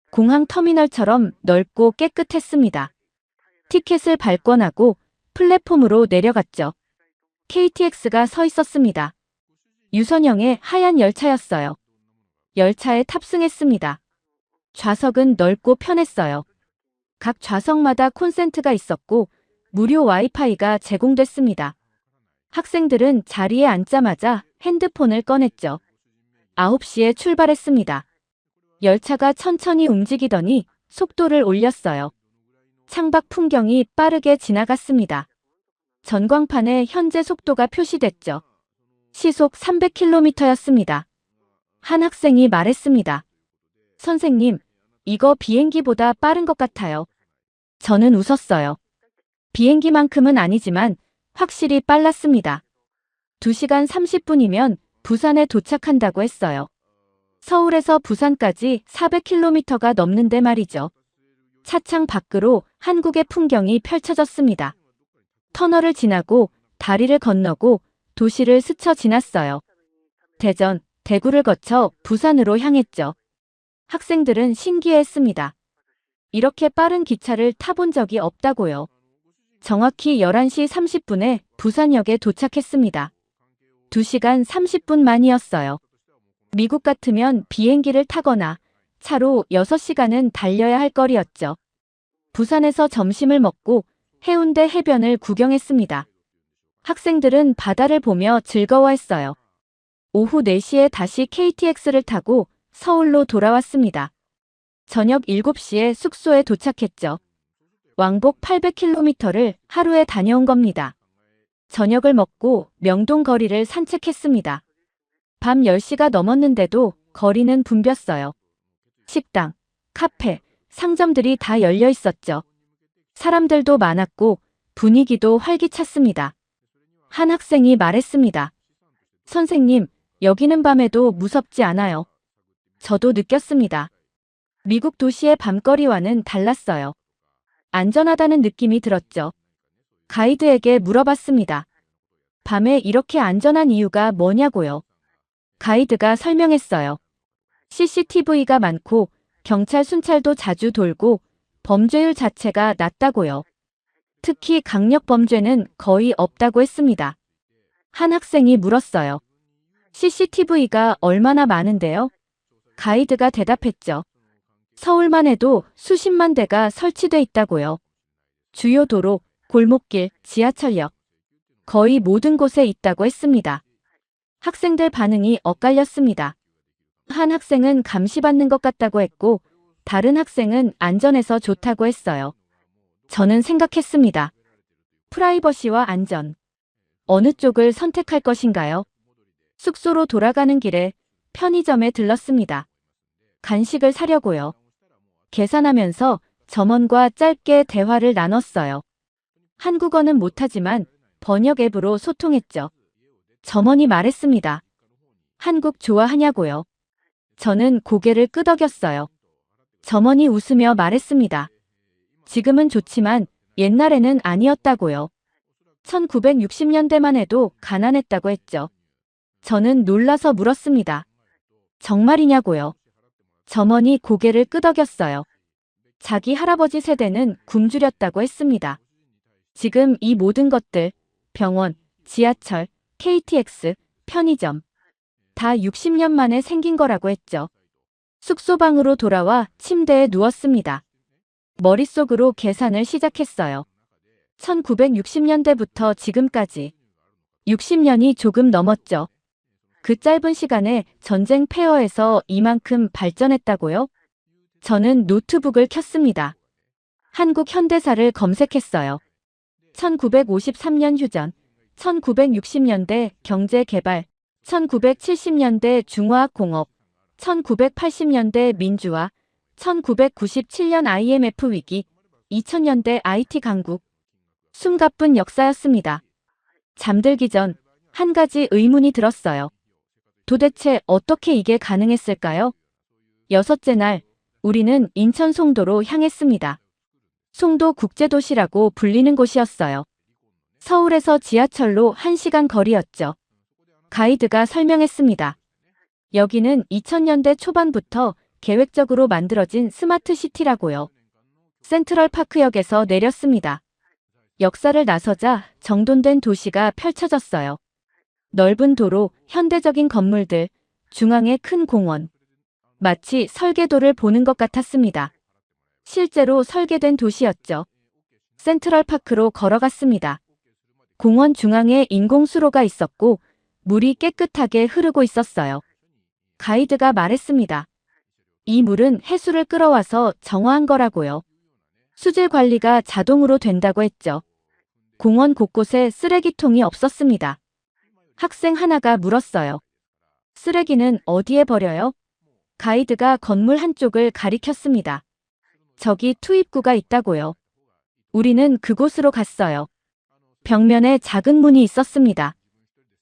공항 터미널처럼 넓고 깨끗했습니다. 티켓을 발권하고 플랫폼으로 내려갔죠. KTX가 서 있었습니다. 유선형의 하얀 열차였어요. 열차에 탑승했습니다. 좌석은 넓고 편했어요. 각 좌석마다 콘센트가 있었고 무료 와이파이가 제공됐습니다. 학생들은 자리에 앉자마자 핸드폰을 꺼냈죠. 9시에 출발했습니다. 열차가 천천히 움직이더니 속도를 올렸어요. 창밖 풍경이 빠르게 지나갔습니다. 전광판에 현재 속도가 표시됐죠. 시속 300km였습니다. 한 학생이 말했습니다. 선생님, 이거 비행기보다 빠른 것 같아요. 저는 웃었어요. 비행기만큼은 아니지만 확실히 빨랐습니다. 2시간 30분이면 부산에 도착한다고 했어요. 서울에서 부산까지 400km가 넘는데 말이죠. 차창 밖으로 한국의 풍경이 펼쳐졌습니다. 터널을 지나고 다리를 건너고 도시를 스쳐 지났어요. 대전, 대구를 거쳐 부산으로 향했죠. 학생들은 신기해했습니다. 이렇게 빠른 기차를 타본 적이 없다고요. 정확히 11시 30분에 부산역에 도착했습니다. 2시간 30분 만이었어요. 미국 같으면 비행기를 타거나 차로 6시간은 달려야 할 거리였죠. 부산에서 점심을 먹고 해운대 해변을 구경했습니다. 학생들은 바다를 보며 즐거워했어요. 오후 4시에 다시 KTX를 타고 서울로 돌아왔습니다. 저녁 7시에 숙소에 도착했죠. 왕복 800km를 하루에 다녀온 겁니다. 저녁을 먹고 명동 거리를 산책했습니다. 밤 10시가 넘었는데도 거리는 붐볐어요. 식당, 카페, 상점들이 다 열려 있었죠. 사람들도 많았고 분위기도 활기찼습니다. 한 학생이 말했습니다. 선생님, 여기는 밤에도 무섭지 않아요. 저도 느꼈습니다. 미국 도시의 밤거리와는 달랐어요. 안전하다는 느낌이 들었죠. 가이드에게 물어봤습니다. 밤에 이렇게 안전한 이유가 뭐냐고요. 가이드가 설명했어요. CCTV가 많고 경찰 순찰도 자주 돌고 범죄율 자체가 낮다고요. 특히 강력 범죄는 거의 없다고 했습니다. 한 학생이 물었어요. CCTV가 얼마나 많은데요? 가이드가 대답했죠. 서울만 해도 수십만 대가 설치돼 있다고요. 주요 도로, 골목길, 지하철역. 거의 모든 곳에 있다고 했습니다. 학생들 반응이 엇갈렸습니다. 한 학생은 감시받는 것 같다고 했고 다른 학생은 안전해서 좋다고 했어요. 저는 생각했습니다. 프라이버시와 안전. 어느 쪽을 선택할 것인가요? 숙소로 돌아가는 길에 편의점에 들렀습니다. 간식을 사려고요. 계산하면서 점원과 짧게 대화를 나눴어요. 한국어는 못하지만 번역 앱으로 소통했죠. 점원이 말했습니다. 한국 좋아하냐고요. 저는 고개를 끄덕였어요. 점원이 웃으며 말했습니다. 지금은 좋지만 옛날에는 아니었다고요. 1960년대만 해도 가난했다고 했죠. 저는 놀라서 물었습니다. 정말이냐고요. 점원이 고개를 끄덕였어요. 자기 할아버지 세대는 굶주렸다고 했습니다. 지금 이 모든 것들, 병원, 지하철, KTX, 편의점, 다 60년 만에 생긴 거라고 했죠. 숙소방으로 돌아와 침대에 누웠습니다. 머릿속으로 계산을 시작했어요. 1960년대부터 지금까지 60년이 조금 넘었죠. 그 짧은 시간에 전쟁 폐허에서 이만큼 발전했다고요? 저는 노트북을 켰습니다. 한국 현대사를 검색했어요. 1953년 휴전, 1960년대 경제 개발, 1970년대 중화학공업, 1980년대 민주화, 1997년 IMF 위기, 2000년대 IT 강국. 숨가쁜 역사였습니다. 잠들기 전 한 가지 의문이 들었어요. 도대체 어떻게 이게 가능했을까요? 여섯째 날, 우리는 인천 송도로 향했습니다. 송도 국제도시라고 불리는 곳이었어요. 서울에서 지하철로 1시간 거리였죠. 가이드가 설명했습니다. 여기는 2000년대 초반부터 계획적으로 만들어진 스마트 시티라고요. 센트럴파크역에서 내렸습니다. 역사를 나서자 정돈된 도시가 펼쳐졌어요. 넓은 도로, 현대적인 건물들, 중앙에 큰 공원. 마치 설계도를 보는 것 같았습니다. 실제로 설계된 도시였죠. 센트럴파크로 걸어갔습니다. 공원 중앙에 인공수로가 있었고 물이 깨끗하게 흐르고 있었어요. 가이드가 말했습니다. 이 물은 해수를 끌어와서 정화한 거라고요. 수질 관리가 자동으로 된다고 했죠. 공원 곳곳에 쓰레기통이 없었습니다. 학생 하나가 물었어요. 쓰레기는 어디에 버려요? 가이드가 건물 한쪽을 가리켰습니다. 저기 투입구가 있다고요. 우리는 그곳으로 갔어요. 벽면에 작은 문이 있었습니다.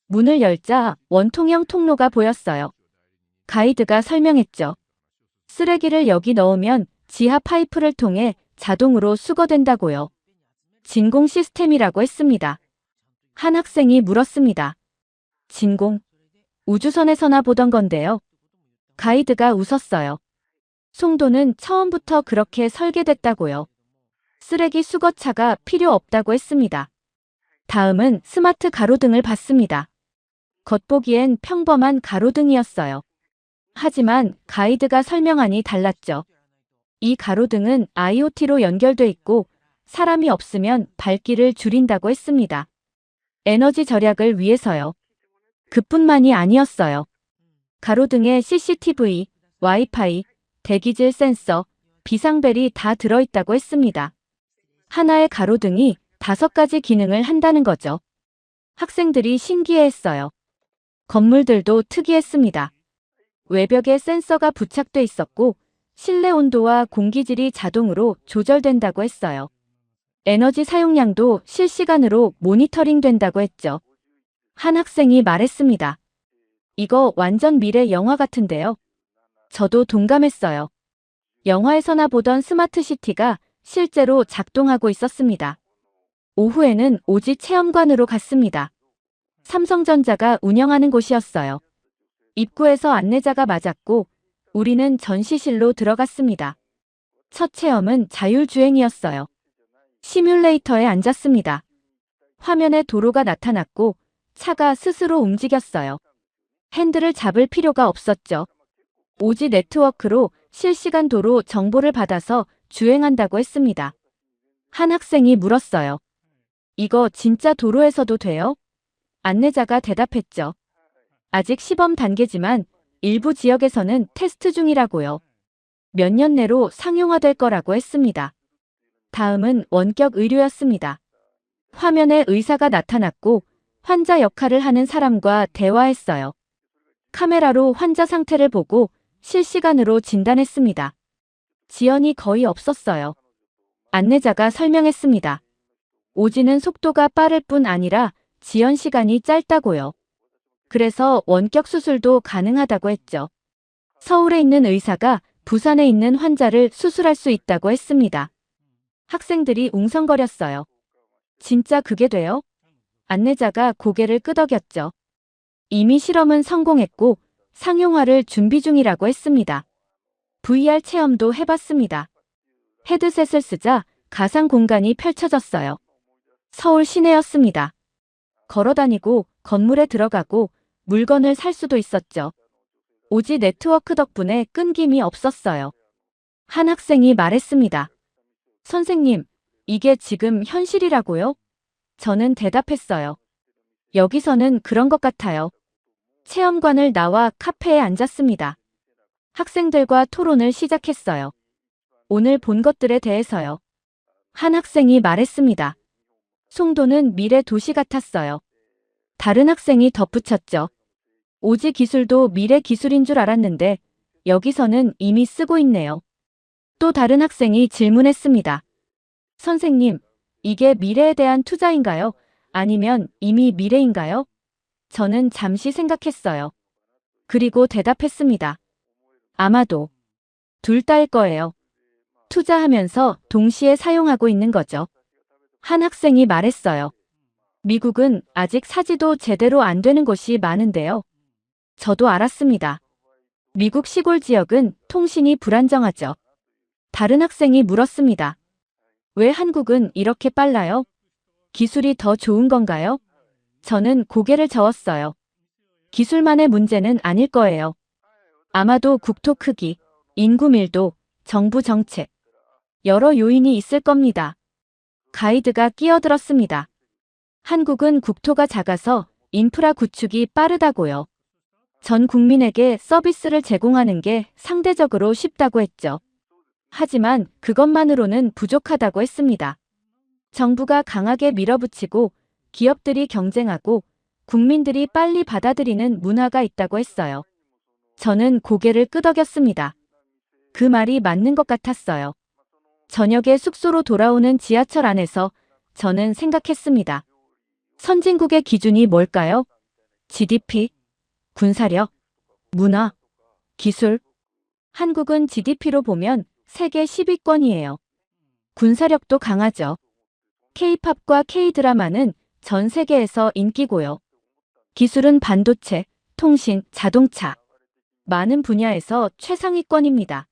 문을 열자 원통형 통로가 보였어요. 가이드가 설명했죠. 쓰레기를 여기 넣으면 지하 파이프를 통해 자동으로 수거된다고요. 진공 시스템이라고 했습니다. 한 학생이 물었습니다. 진공? 우주선에서나 보던 건데요. 가이드가 웃었어요. 송도는 처음부터 그렇게 설계됐다고요. 쓰레기 수거차가 필요 없다고 했습니다. 다음은 스마트 가로등을 봤습니다. 겉보기엔 평범한 가로등이었어요. 하지만 가이드가 설명하니 달랐죠. 이 가로등은 IoT로 연결돼 있고 사람이 없으면 밝기를 줄인다고 했습니다. 에너지 절약을 위해서요. 그뿐만이 아니었어요. 가로등에 CCTV, 와이파이, 대기질 센서, 비상벨이 다 들어있다고 했습니다. 하나의 가로등이 5가지 기능을 한다는 거죠. 학생들이 신기해했어요. 건물들도 특이했습니다. 외벽에 센서가 부착돼 있었고 실내 온도와 공기질이 자동으로 조절된다고 했어요. 에너지 사용량도 실시간으로 모니터링 된다고 했죠. 한 학생이 말했습니다. 이거 완전 미래 영화 같은데요. 저도 동감했어요. 영화에서나 보던 스마트 시티가 실제로 작동하고 있었습니다. 오후에는 오지 체험관으로 갔습니다. 삼성전자가 운영하는 곳이었어요. 입구에서 안내자가 맞았고 우리는 전시실로 들어갔습니다. 첫 체험은 자율주행이었어요. 시뮬레이터에 앉았습니다. 화면에 도로가 나타났고 차가 스스로 움직였어요. 핸들을 잡을 필요가 없었죠. 오지 네트워크로 실시간 도로 정보를 받아서 주행한다고 했습니다. 한 학생이 물었어요. 이거 진짜 도로에서도 돼요? 안내자가 대답했죠. 아직 시범 단계지만 일부 지역에서는 테스트 중이라고요. 몇 년 내로 상용화될 거라고 했습니다. 다음은 원격 의료였습니다. 화면에 의사가 나타났고 환자 역할을 하는 사람과 대화했어요. 카메라로 환자 상태를 보고 실시간으로 진단했습니다. 지연이 거의 없었어요. 안내자가 설명했습니다. 오지는 속도가 빠를 뿐 아니라 지연 시간이 짧다고요. 그래서 원격 수술도 가능하다고 했죠. 서울에 있는 의사가 부산에 있는 환자를 수술할 수 있다고 했습니다. 학생들이 웅성거렸어요. 진짜 그게 돼요? 안내자가 고개를 끄덕였죠. 이미 실험은 성공했고 상용화를 준비 중이라고 했습니다. VR 체험도 해봤습니다. 헤드셋을 쓰자 가상 공간이 펼쳐졌어요. 서울 시내였습니다. 걸어다니고 건물에 들어가고 물건을 살 수도 있었죠. 오지 네트워크 덕분에 끊김이 없었어요. 한 학생이 말했습니다. 선생님, 이게 지금 현실이라고요? 저는 대답했어요. 여기서는 그런 것 같아요. 체험관을 나와 카페에 앉았습니다. 학생들과 토론을 시작했어요. 오늘 본 것들에 대해서요. 한 학생이 말했습니다. 송도는 미래 도시 같았어요. 다른 학생이 덧붙였죠. 오지 기술도 미래 기술인 줄 알았는데 여기서는 이미 쓰고 있네요. 또 다른 학생이 질문했습니다. 선생님, 이게 미래에 대한 투자인가요? 아니면 이미 미래인가요? 저는 잠시 생각했어요. 그리고 대답했습니다. 아마도 둘 다일 거예요. 투자하면서 동시에 사용하고 있는 거죠. 한 학생이 말했어요. 미국은 아직 사지도 제대로 안 되는 곳이 많은데요. 저도 알았습니다. 미국 시골 지역은 통신이 불안정하죠. 다른 학생이 물었습니다. 왜 한국은 이렇게 빨라요? 기술이 더 좋은 건가요? 저는 고개를 저었어요. 기술만의 문제는 아닐 거예요. 아마도 국토 크기, 인구 밀도, 정부 정책, 여러 요인이 있을 겁니다. 가이드가 끼어들었습니다. 한국은 국토가 작아서 인프라 구축이 빠르다고요. 전 국민에게 서비스를 제공하는 게 상대적으로 쉽다고 했죠. 하지만 그것만으로는 부족하다고 했습니다. 정부가 강하게 밀어붙이고 기업들이 경쟁하고 국민들이 빨리 받아들이는 문화가 있다고 했어요. 저는 고개를 끄덕였습니다. 그 말이 맞는 것 같았어요. 저녁에 숙소로 돌아오는 지하철 안에서 저는 생각했습니다. 선진국의 기준이 뭘까요? GDP, 군사력, 문화, 기술. 한국은 GDP로 보면 세계 10위권이에요. 군사력도 강하죠. K-팝과 K-드라마는 전 세계에서 인기고요. 기술은 반도체, 통신, 자동차. 많은 분야에서 최상위권입니다.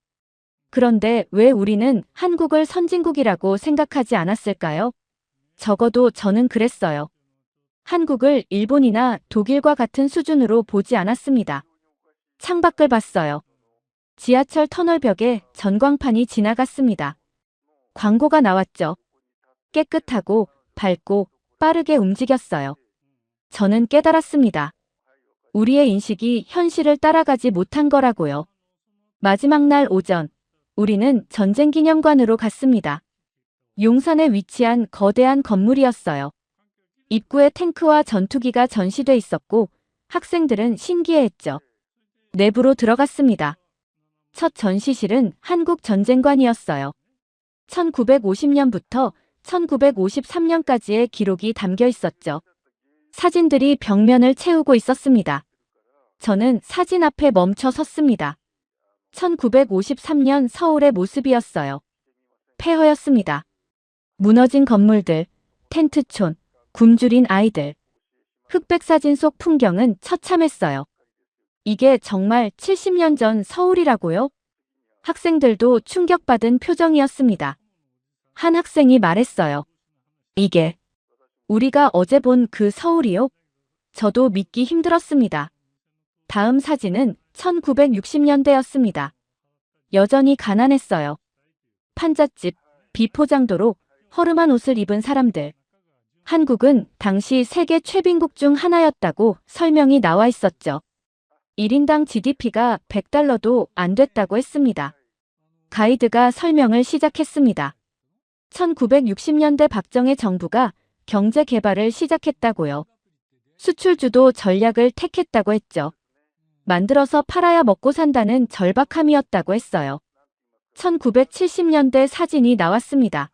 그런데 왜 우리는 한국을 선진국이라고 생각하지 않았을까요? 적어도 저는 그랬어요. 한국을 일본이나 독일과 같은 수준으로 보지 않았습니다. 창밖을 봤어요. 지하철 터널벽에 전광판이 지나갔습니다. 광고가 나왔죠. 깨끗하고 밝고 빠르게 움직였어요. 저는 깨달았습니다. 우리의 인식이 현실을 따라가지 못한 거라고요. 마지막 날 오전, 우리는 전쟁기념관으로 갔습니다. 용산에 위치한 거대한 건물이었어요. 입구에 탱크와 전투기가 전시돼 있었고 학생들은 신기해했죠. 내부로 들어갔습니다. 첫 전시실은 한국전쟁관이었어요. 1950년부터 1953년까지의 기록이 담겨 있었죠. 사진들이 벽면을 채우고 있었습니다. 저는 사진 앞에 멈춰 섰습니다. 1953년 서울의 모습이었어요. 폐허였습니다. 무너진 건물들, 텐트촌, 굶주린 아이들. 흑백 사진 속 풍경은 처참했어요. 이게 정말 70년 전 서울이라고요? 학생들도 충격받은 표정이었습니다. 한 학생이 말했어요. 이게 우리가 어제 본 그 서울이요? 저도 믿기 힘들었습니다. 다음 사진은 1960년대였습니다. 여전히 가난했어요. 판잣집, 비포장도로, 허름한 옷을 입은 사람들. 한국은 당시 세계 최빈국 중 하나였다고 설명이 나와 있었죠. 1인당 GDP가 100달러도 안 됐다고 했습니다. 가이드가 설명을 시작했습니다. 1960년대 박정희 정부가 경제 개발을 시작했다고요. 수출주도 전략을 택했다고 했죠. 만들어서 팔아야 먹고 산다는 절박함이었다고 했어요. 1970년대 사진이 나왔습니다.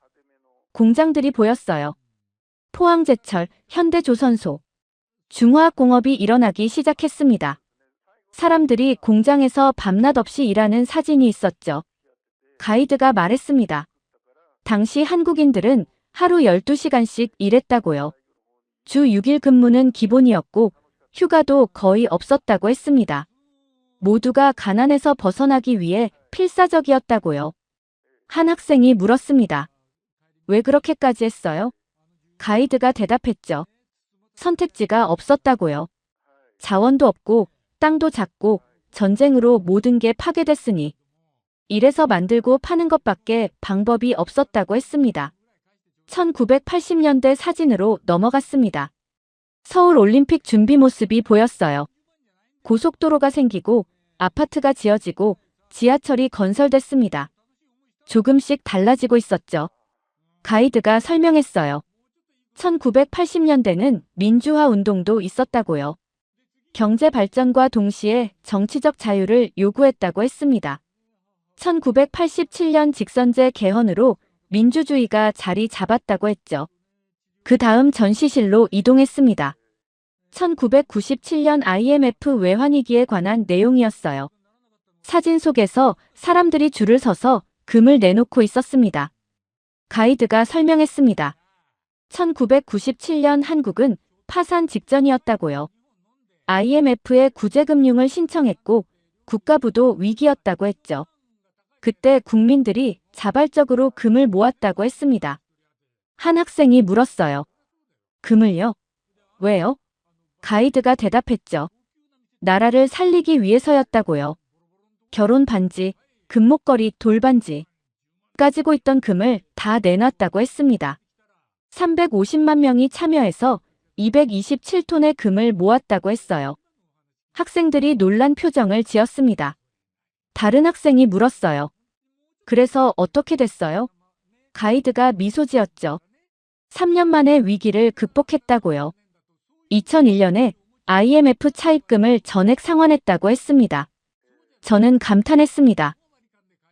공장들이 보였어요. 포항제철, 현대조선소, 중화학공업이 일어나기 시작했습니다. 사람들이 공장에서 밤낮 없이 일하는 사진이 있었죠. 가이드가 말했습니다. 당시 한국인들은 하루 12시간씩 일했다고요. 주 6일 근무는 기본이었고 휴가도 거의 없었다고 했습니다. 모두가 가난에서 벗어나기 위해 필사적이었다고요. 한 학생이 물었습니다. 왜 그렇게까지 했어요? 가이드가 대답했죠. 선택지가 없었다고요. 자원도 없고 땅도 작고 전쟁으로 모든 게 파괴됐으니 일해서 만들고 파는 것밖에 방법이 없었다고 했습니다. 1980년대 사진으로 넘어갔습니다. 서울 올림픽 준비 모습이 보였어요. 고속도로가 생기고 아파트가 지어지고 지하철이 건설됐습니다. 조금씩 달라지고 있었죠. 가이드가 설명했어요. 1980년대는 민주화 운동도 있었다고요. 경제 발전과 동시에 정치적 자유를 요구했다고 했습니다. 1987년 직선제 개헌으로 민주주의가 자리 잡았다고 했죠. 그 다음 전시실로 이동했습니다. 1997년 IMF 외환위기에 관한 내용이었어요. 사진 속에서 사람들이 줄을 서서 금을 내놓고 있었습니다. 가이드가 설명했습니다. 1997년 한국은 파산 직전이었다고요. IMF에 구제금융을 신청했고 국가부도 위기였다고 했죠. 그때 국민들이 자발적으로 금을 모았다고 했습니다. 한 학생이 물었어요. 금을요? 왜요? 가이드가 대답했죠. 나라를 살리기 위해서였다고요. 결혼 반지, 금목걸이, 돌반지. 가지고 있던 금을 다 내놨다고 했습니다. 350만 명이 참여해서 227톤의 금을 모았다고 했어요. 학생들이 놀란 표정을 지었습니다. 다른 학생이 물었어요. 그래서 어떻게 됐어요? 가이드가 미소 지었죠. 3년 만에 위기를 극복했다고요. 2001년에 IMF 차입금을 전액 상환했다고 했습니다. 저는 감탄했습니다.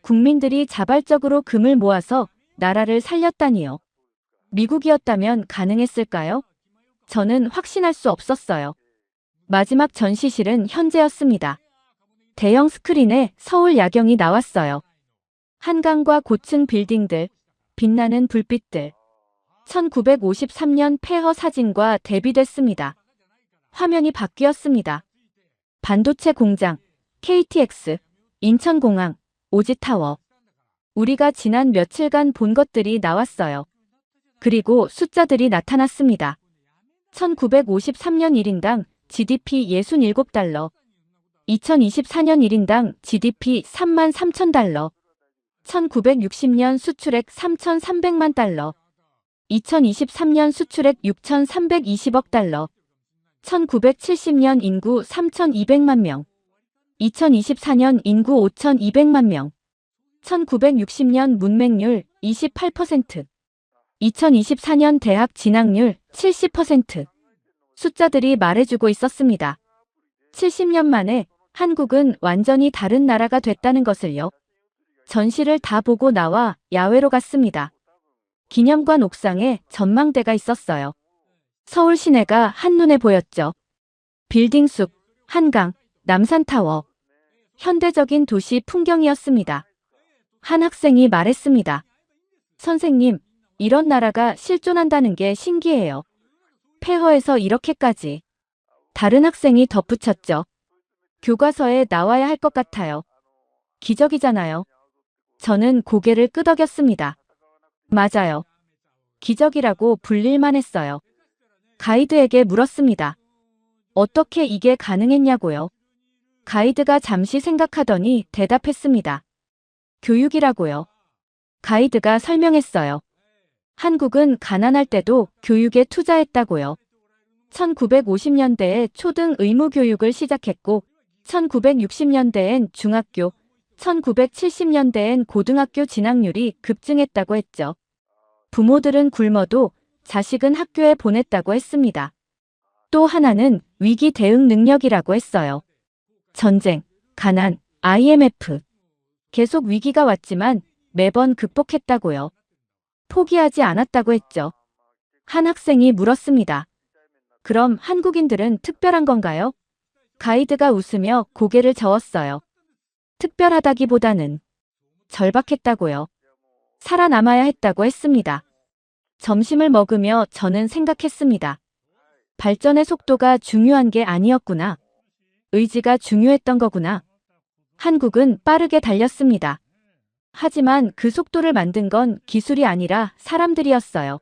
국민들이 자발적으로 금을 모아서 나라를 살렸다니요. 미국이었다면 가능했을까요? 저는 확신할 수 없었어요. 마지막 전시실은 현재였습니다. 대형 스크린에 서울 야경이 나왔어요. 한강과 고층 빌딩들, 빛나는 불빛들. 1953년 폐허 사진과 대비됐습니다. 화면이 바뀌었습니다. 반도체 공장, KTX, 인천공항, 오지타워. 우리가 지난 며칠간 본 것들이 나왔어요. 그리고 숫자들이 나타났습니다. 1953년 1인당 GDP 67달러, 2024년 1인당 GDP 3만 3천 달러, 1960년 수출액 3,300만 달러, 2023년 수출액 6,320억 달러, 1970년 인구 3,200만 명, 2024년 인구 5,200만 명, 1960년 문맹률 28%, 2024년 대학 진학률 70%. 숫자들이 말해주고 있었습니다. 70년 만에 한국은 완전히 다른 나라가 됐다는 것을요. 전시를 다 보고 나와 야외로 갔습니다. 기념관 옥상에 전망대가 있었어요. 서울 시내가 한눈에 보였죠. 빌딩 숲, 한강, 남산타워. 현대적인 도시 풍경이었습니다. 한 학생이 말했습니다. 선생님, 이런 나라가 실존한다는 게 신기해요. 폐허에서 이렇게까지. 다른 학생이 덧붙였죠. 교과서에 나와야 할 것 같아요. 기적이잖아요. 저는 고개를 끄덕였습니다. 맞아요. 기적이라고 불릴만 했어요. 가이드에게 물었습니다. 어떻게 이게 가능했냐고요? 가이드가 잠시 생각하더니 대답했습니다. 교육이라고요. 가이드가 설명했어요. 한국은 가난할 때도 교육에 투자했다고요. 1950년대에 초등 의무 교육을 시작했고 1960년대엔 중학교, 1970년대엔 고등학교 진학률이 급증했다고 했죠. 부모들은 굶어도 자식은 학교에 보냈다고 했습니다. 또 하나는 위기 대응 능력이라고 했어요. 전쟁, 가난, IMF. 계속 위기가 왔지만 매번 극복했다고요. 포기하지 않았다고 했죠. 한 학생이 물었습니다. 그럼 한국인들은 특별한 건가요? 가이드가 웃으며 고개를 저었어요. 특별하다기보다는 절박했다고요. 살아남아야 했다고 했습니다. 점심을 먹으며 저는 생각했습니다. 발전의 속도가 중요한 게 아니었구나. 의지가 중요했던 거구나. 한국은 빠르게 달렸습니다. 하지만 그 속도를 만든 건 기술이 아니라 사람들이었어요.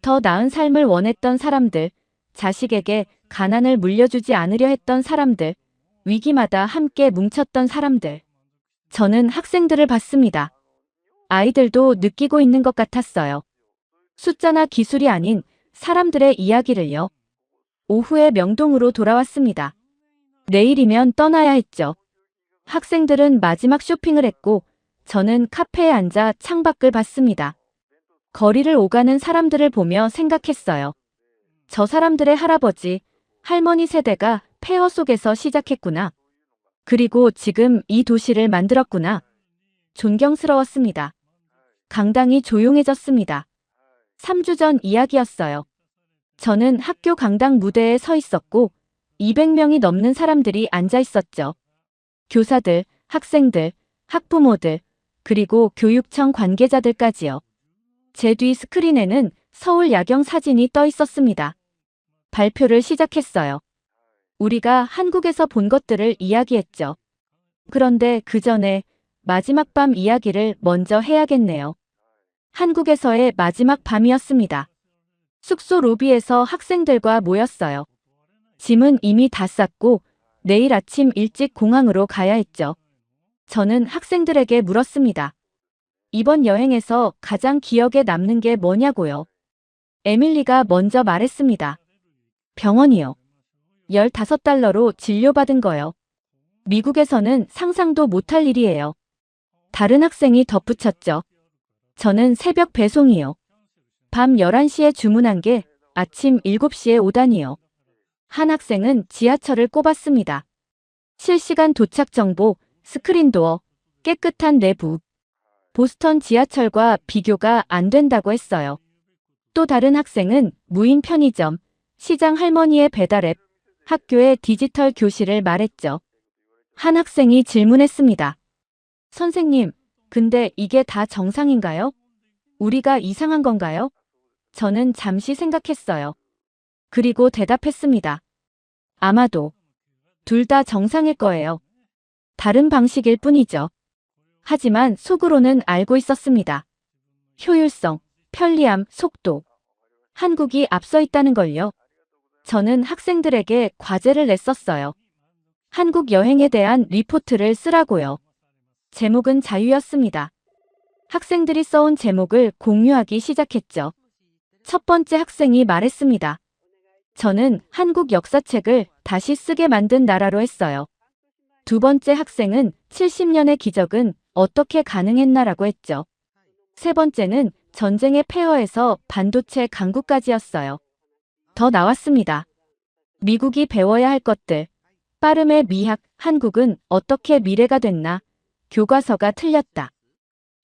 더 나은 삶을 원했던 사람들, 자식에게 가난을 물려주지 않으려 했던 사람들, 위기마다 함께 뭉쳤던 사람들. 저는 학생들을 봤습니다. 아이들도 느끼고 있는 것 같았어요. 숫자나 기술이 아닌 사람들의 이야기를요. 오후에 명동으로 돌아왔습니다. 내일이면 떠나야 했죠. 학생들은 마지막 쇼핑을 했고 저는 카페에 앉아 창밖을 봤습니다. 거리를 오가는 사람들을 보며 생각했어요. 저 사람들의 할아버지, 할머니 세대가 폐허 속에서 시작했구나. 그리고 지금 이 도시를 만들었구나. 존경스러웠습니다. 강당이 조용해졌습니다. 3주 전 이야기였어요. 저는 학교 강당 무대에 서 있었고 200명이 넘는 사람들이 앉아 있었죠. 교사들, 학생들, 학부모들, 그리고 교육청 관계자들까지요. 제 뒤 스크린에는 서울 야경 사진이 떠 있었습니다. 발표를 시작했어요. 우리가 한국에서 본 것들을 이야기했죠. 그런데 그 전에 마지막 밤 이야기를 먼저 해야겠네요. 한국에서의 마지막 밤이었습니다. 숙소 로비에서 학생들과 모였어요. 짐은 이미 다 쌌고 내일 아침 일찍 공항으로 가야 했죠. 저는 학생들에게 물었습니다. 이번 여행에서 가장 기억에 남는 게 뭐냐고요. 에밀리가 먼저 말했습니다. 병원이요. 15달러로 진료받은 거요. 미국에서는 상상도 못할 일이에요. 다른 학생이 덧붙였죠. 저는 새벽 배송이요. 밤 11시에 주문한 게 아침 7시에 오다니요. 한 학생은 지하철을 꼽았습니다. 실시간 도착 정보, 스크린도어, 깨끗한 내부. 보스턴 지하철과 비교가 안 된다고 했어요. 또 다른 학생은 무인 편의점, 시장 할머니의 배달앱, 학교의 디지털 교실을 말했죠. 한 학생이 질문했습니다. 선생님, 근데 이게 다 정상인가요? 우리가 이상한 건가요? 저는 잠시 생각했어요. 그리고 대답했습니다. 아마도 둘 다 정상일 거예요. 다른 방식일 뿐이죠. 하지만 속으로는 알고 있었습니다. 효율성, 편리함, 속도. 한국이 앞서 있다는 걸요. 저는 학생들에게 과제를 냈었어요. 한국 여행에 대한 리포트를 쓰라고요. 제목은 자유였습니다. 학생들이 써온 제목을 공유하기 시작했죠. 첫 번째 학생이 말했습니다. 저는 한국 역사책을 다시 쓰게 만든 나라로 했어요. 두 번째 학생은 70년의 기적은 어떻게 가능했나라고 했죠. 세 번째는 전쟁의 폐허에서 반도체 강국까지였어요. 더 나왔습니다. 미국이 배워야 할 것들. 빠름의 미학, 한국은 어떻게 미래가 됐나? 교과서가 틀렸다.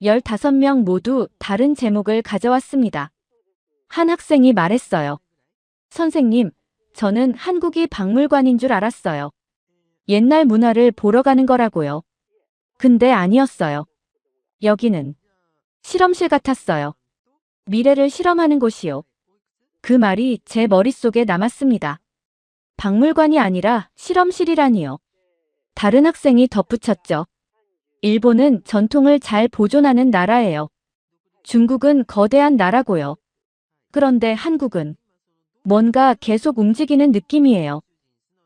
15명 모두 다른 제목을 가져왔습니다. 한 학생이 말했어요. 선생님, 저는 한국이 박물관인 줄 알았어요. 옛날 문화를 보러 가는 거라고요. 근데 아니었어요. 여기는 실험실 같았어요. 미래를 실험하는 곳이요. 그 말이 제 머릿속에 남았습니다. 박물관이 아니라 실험실이라니요. 다른 학생이 덧붙였죠. 일본은 전통을 잘 보존하는 나라예요. 중국은 거대한 나라고요. 그런데 한국은 뭔가 계속 움직이는 느낌이에요.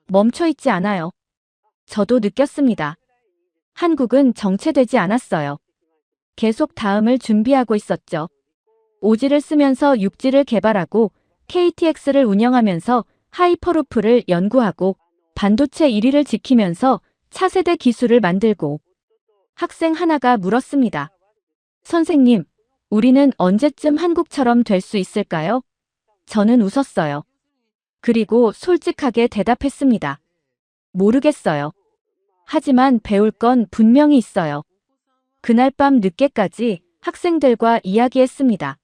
멈춰있지 않아요. 저도 느꼈습니다. 한국은 정체되지 않았어요. 계속 다음을 준비하고 있었죠. 오지를 쓰면서 육지를 개발하고 KTX를 운영하면서 하이퍼루프를 연구하고 반도체 1위를 지키면서 차세대 기술을 만들고. 학생 하나가 물었습니다. 선생님, 우리는 언제쯤 한국처럼 될 수 있을까요? 저는 웃었어요. 그리고 솔직하게 대답했습니다. 모르겠어요. 하지만 배울 건 분명히 있어요. 그날 밤 늦게까지 학생들과 이야기했습니다.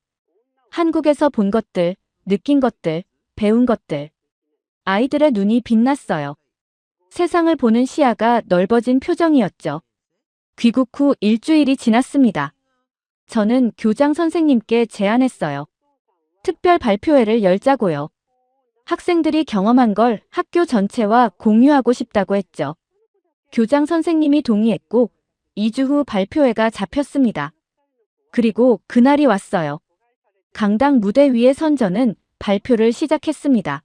한국에서 본 것들, 느낀 것들, 배운 것들. 아이들의 눈이 빛났어요. 세상을 보는 시야가 넓어진 표정이었죠. 귀국 후 일주일이 지났습니다. 저는 교장 선생님께 제안했어요. 특별 발표회를 열자고요. 학생들이 경험한 걸 학교 전체와 공유하고 싶다고 했죠. 교장 선생님이 동의했고 2주 후 발표회가 잡혔습니다. 그리고 그날이 왔어요. 강당 무대 위에 선 저는 발표를 시작했습니다.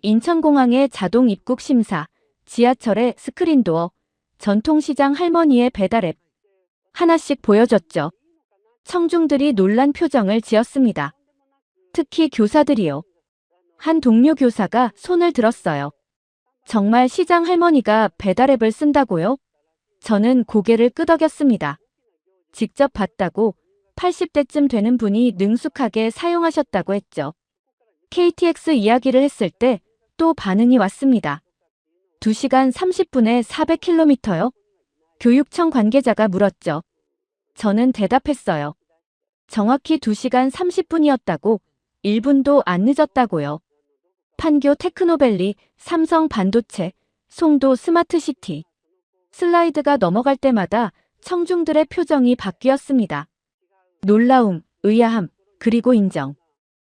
인천공항의 자동 입국 심사, 지하철의 스크린도어, 전통시장 할머니의 배달앱. 하나씩 보여줬죠. 청중들이 놀란 표정을 지었습니다. 특히 교사들이요. 한 동료 교사가 손을 들었어요. 정말 시장 할머니가 배달앱을 쓴다고요? 저는 고개를 끄덕였습니다. 직접 봤다고 80대쯤 되는 분이 능숙하게 사용하셨다고 했죠. KTX 이야기를 했을 때 또 반응이 왔습니다. 2시간 30분에 400km요? 교육청 관계자가 물었죠. 저는 대답했어요. 정확히 2시간 30분이었다고, 1분도 안 늦었다고요. 판교 테크노밸리, 삼성 반도체, 송도 스마트시티. 슬라이드가 넘어갈 때마다 청중들의 표정이 바뀌었습니다. 놀라움, 의아함, 그리고 인정.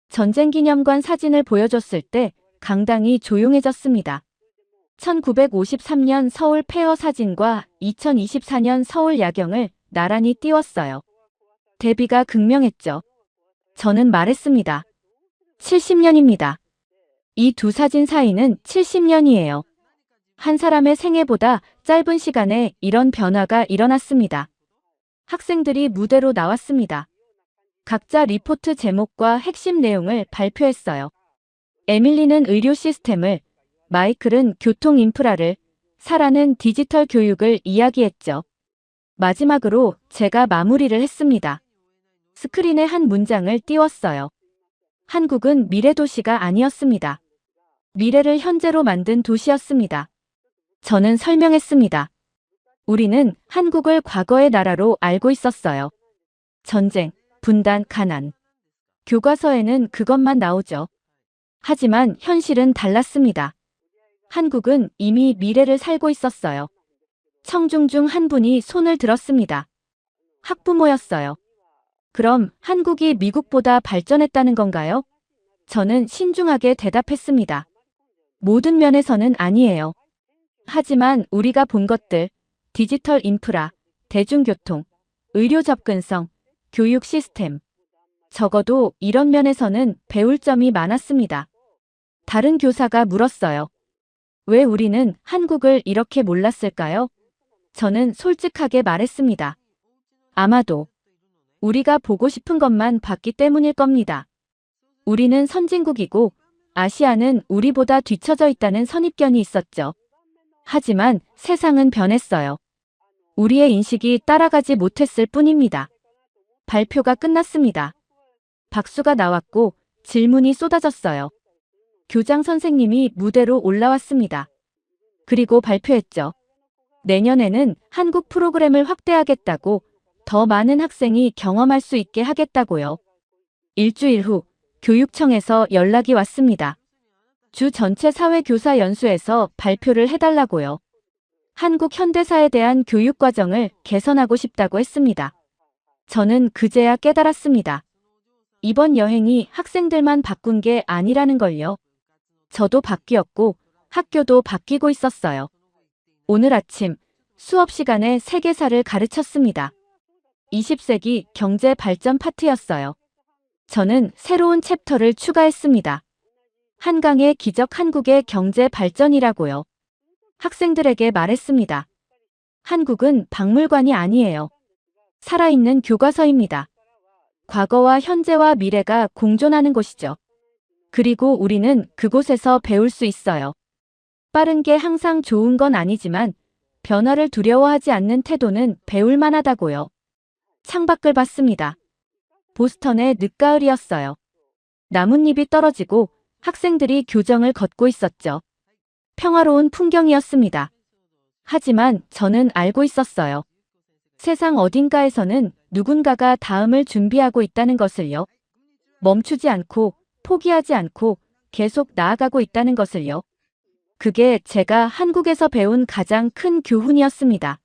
전쟁기념관 사진을 보여줬을 때 강당이 조용해졌습니다. 1953년 서울 폐허 사진과 2024년 서울 야경을 나란히 띄웠어요. 대비가 극명했죠. 저는 말했습니다. 70년입니다. 이 두 사진 사이는 70년이에요. 한 사람의 생애보다 짧은 시간에 이런 변화가 일어났습니다. 학생들이 무대로 나왔습니다. 각자 리포트 제목과 핵심 내용을 발표했어요. 에밀리는 의료 시스템을, 마이클은 교통 인프라를, 사라는 디지털 교육을 이야기했죠. 마지막으로 제가 마무리를 했습니다. 스크린에 한 문장을 띄웠어요. 한국은 미래 도시가 아니었습니다. 미래를 현재로 만든 도시였습니다. 저는 설명했습니다. 우리는 한국을 과거의 나라로 알고 있었어요. 전쟁, 분단, 가난. 교과서에는 그것만 나오죠. 하지만 현실은 달랐습니다. 한국은 이미 미래를 살고 있었어요. 청중 중 한 분이 손을 들었습니다. 학부모였어요. 그럼 한국이 미국보다 발전했다는 건가요? 저는 신중하게 대답했습니다. 모든 면에서는 아니에요. 하지만 우리가 본 것들, 디지털 인프라, 대중교통, 의료 접근성, 교육 시스템. 적어도 이런 면에서는 배울 점이 많았습니다. 다른 교사가 물었어요. 왜 우리는 한국을 이렇게 몰랐을까요? 저는 솔직하게 말했습니다. 아마도 우리가 보고 싶은 것만 봤기 때문일 겁니다. 우리는 선진국이고 아시아는 우리보다 뒤처져 있다는 선입견이 있었죠. 하지만 세상은 변했어요. 우리의 인식이 따라가지 못했을 뿐입니다. 발표가 끝났습니다. 박수가 나왔고 질문이 쏟아졌어요. 교장 선생님이 무대로 올라왔습니다. 그리고 발표했죠. 내년에는 한국 프로그램을 확대하겠다고, 더 많은 학생이 경험할 수 있게 하겠다고요. 일주일 후 교육청에서 연락이 왔습니다. 주 전체 사회교사 연수에서 발표를 해달라고요. 한국 현대사에 대한 교육 과정을 개선하고 싶다고 했습니다. 저는 그제야 깨달았습니다. 이번 여행이 학생들만 바꾼 게 아니라는 걸요. 저도 바뀌었고 학교도 바뀌고 있었어요. 오늘 아침 수업 시간에 세계사를 가르쳤습니다. 20세기 경제 발전 파트였어요. 저는 새로운 챕터를 추가했습니다. 한강의 기적, 한국의 경제 발전이라고요. 학생들에게 말했습니다. 한국은 박물관이 아니에요. 살아있는 교과서입니다. 과거와 현재와 미래가 공존하는 곳이죠. 그리고 우리는 그곳에서 배울 수 있어요. 빠른 게 항상 좋은 건 아니지만 변화를 두려워하지 않는 태도는 배울 만하다고요. 창밖을 봤습니다. 보스턴의 늦가을이었어요. 나뭇잎이 떨어지고 학생들이 교정을 걷고 있었죠. 평화로운 풍경이었습니다. 하지만 저는 알고 있었어요. 세상 어딘가에서는 누군가가 다음을 준비하고 있다는 것을요. 멈추지 않고 포기하지 않고 계속 나아가고 있다는 것을요. 그게 제가 한국에서 배운 가장 큰 교훈이었습니다.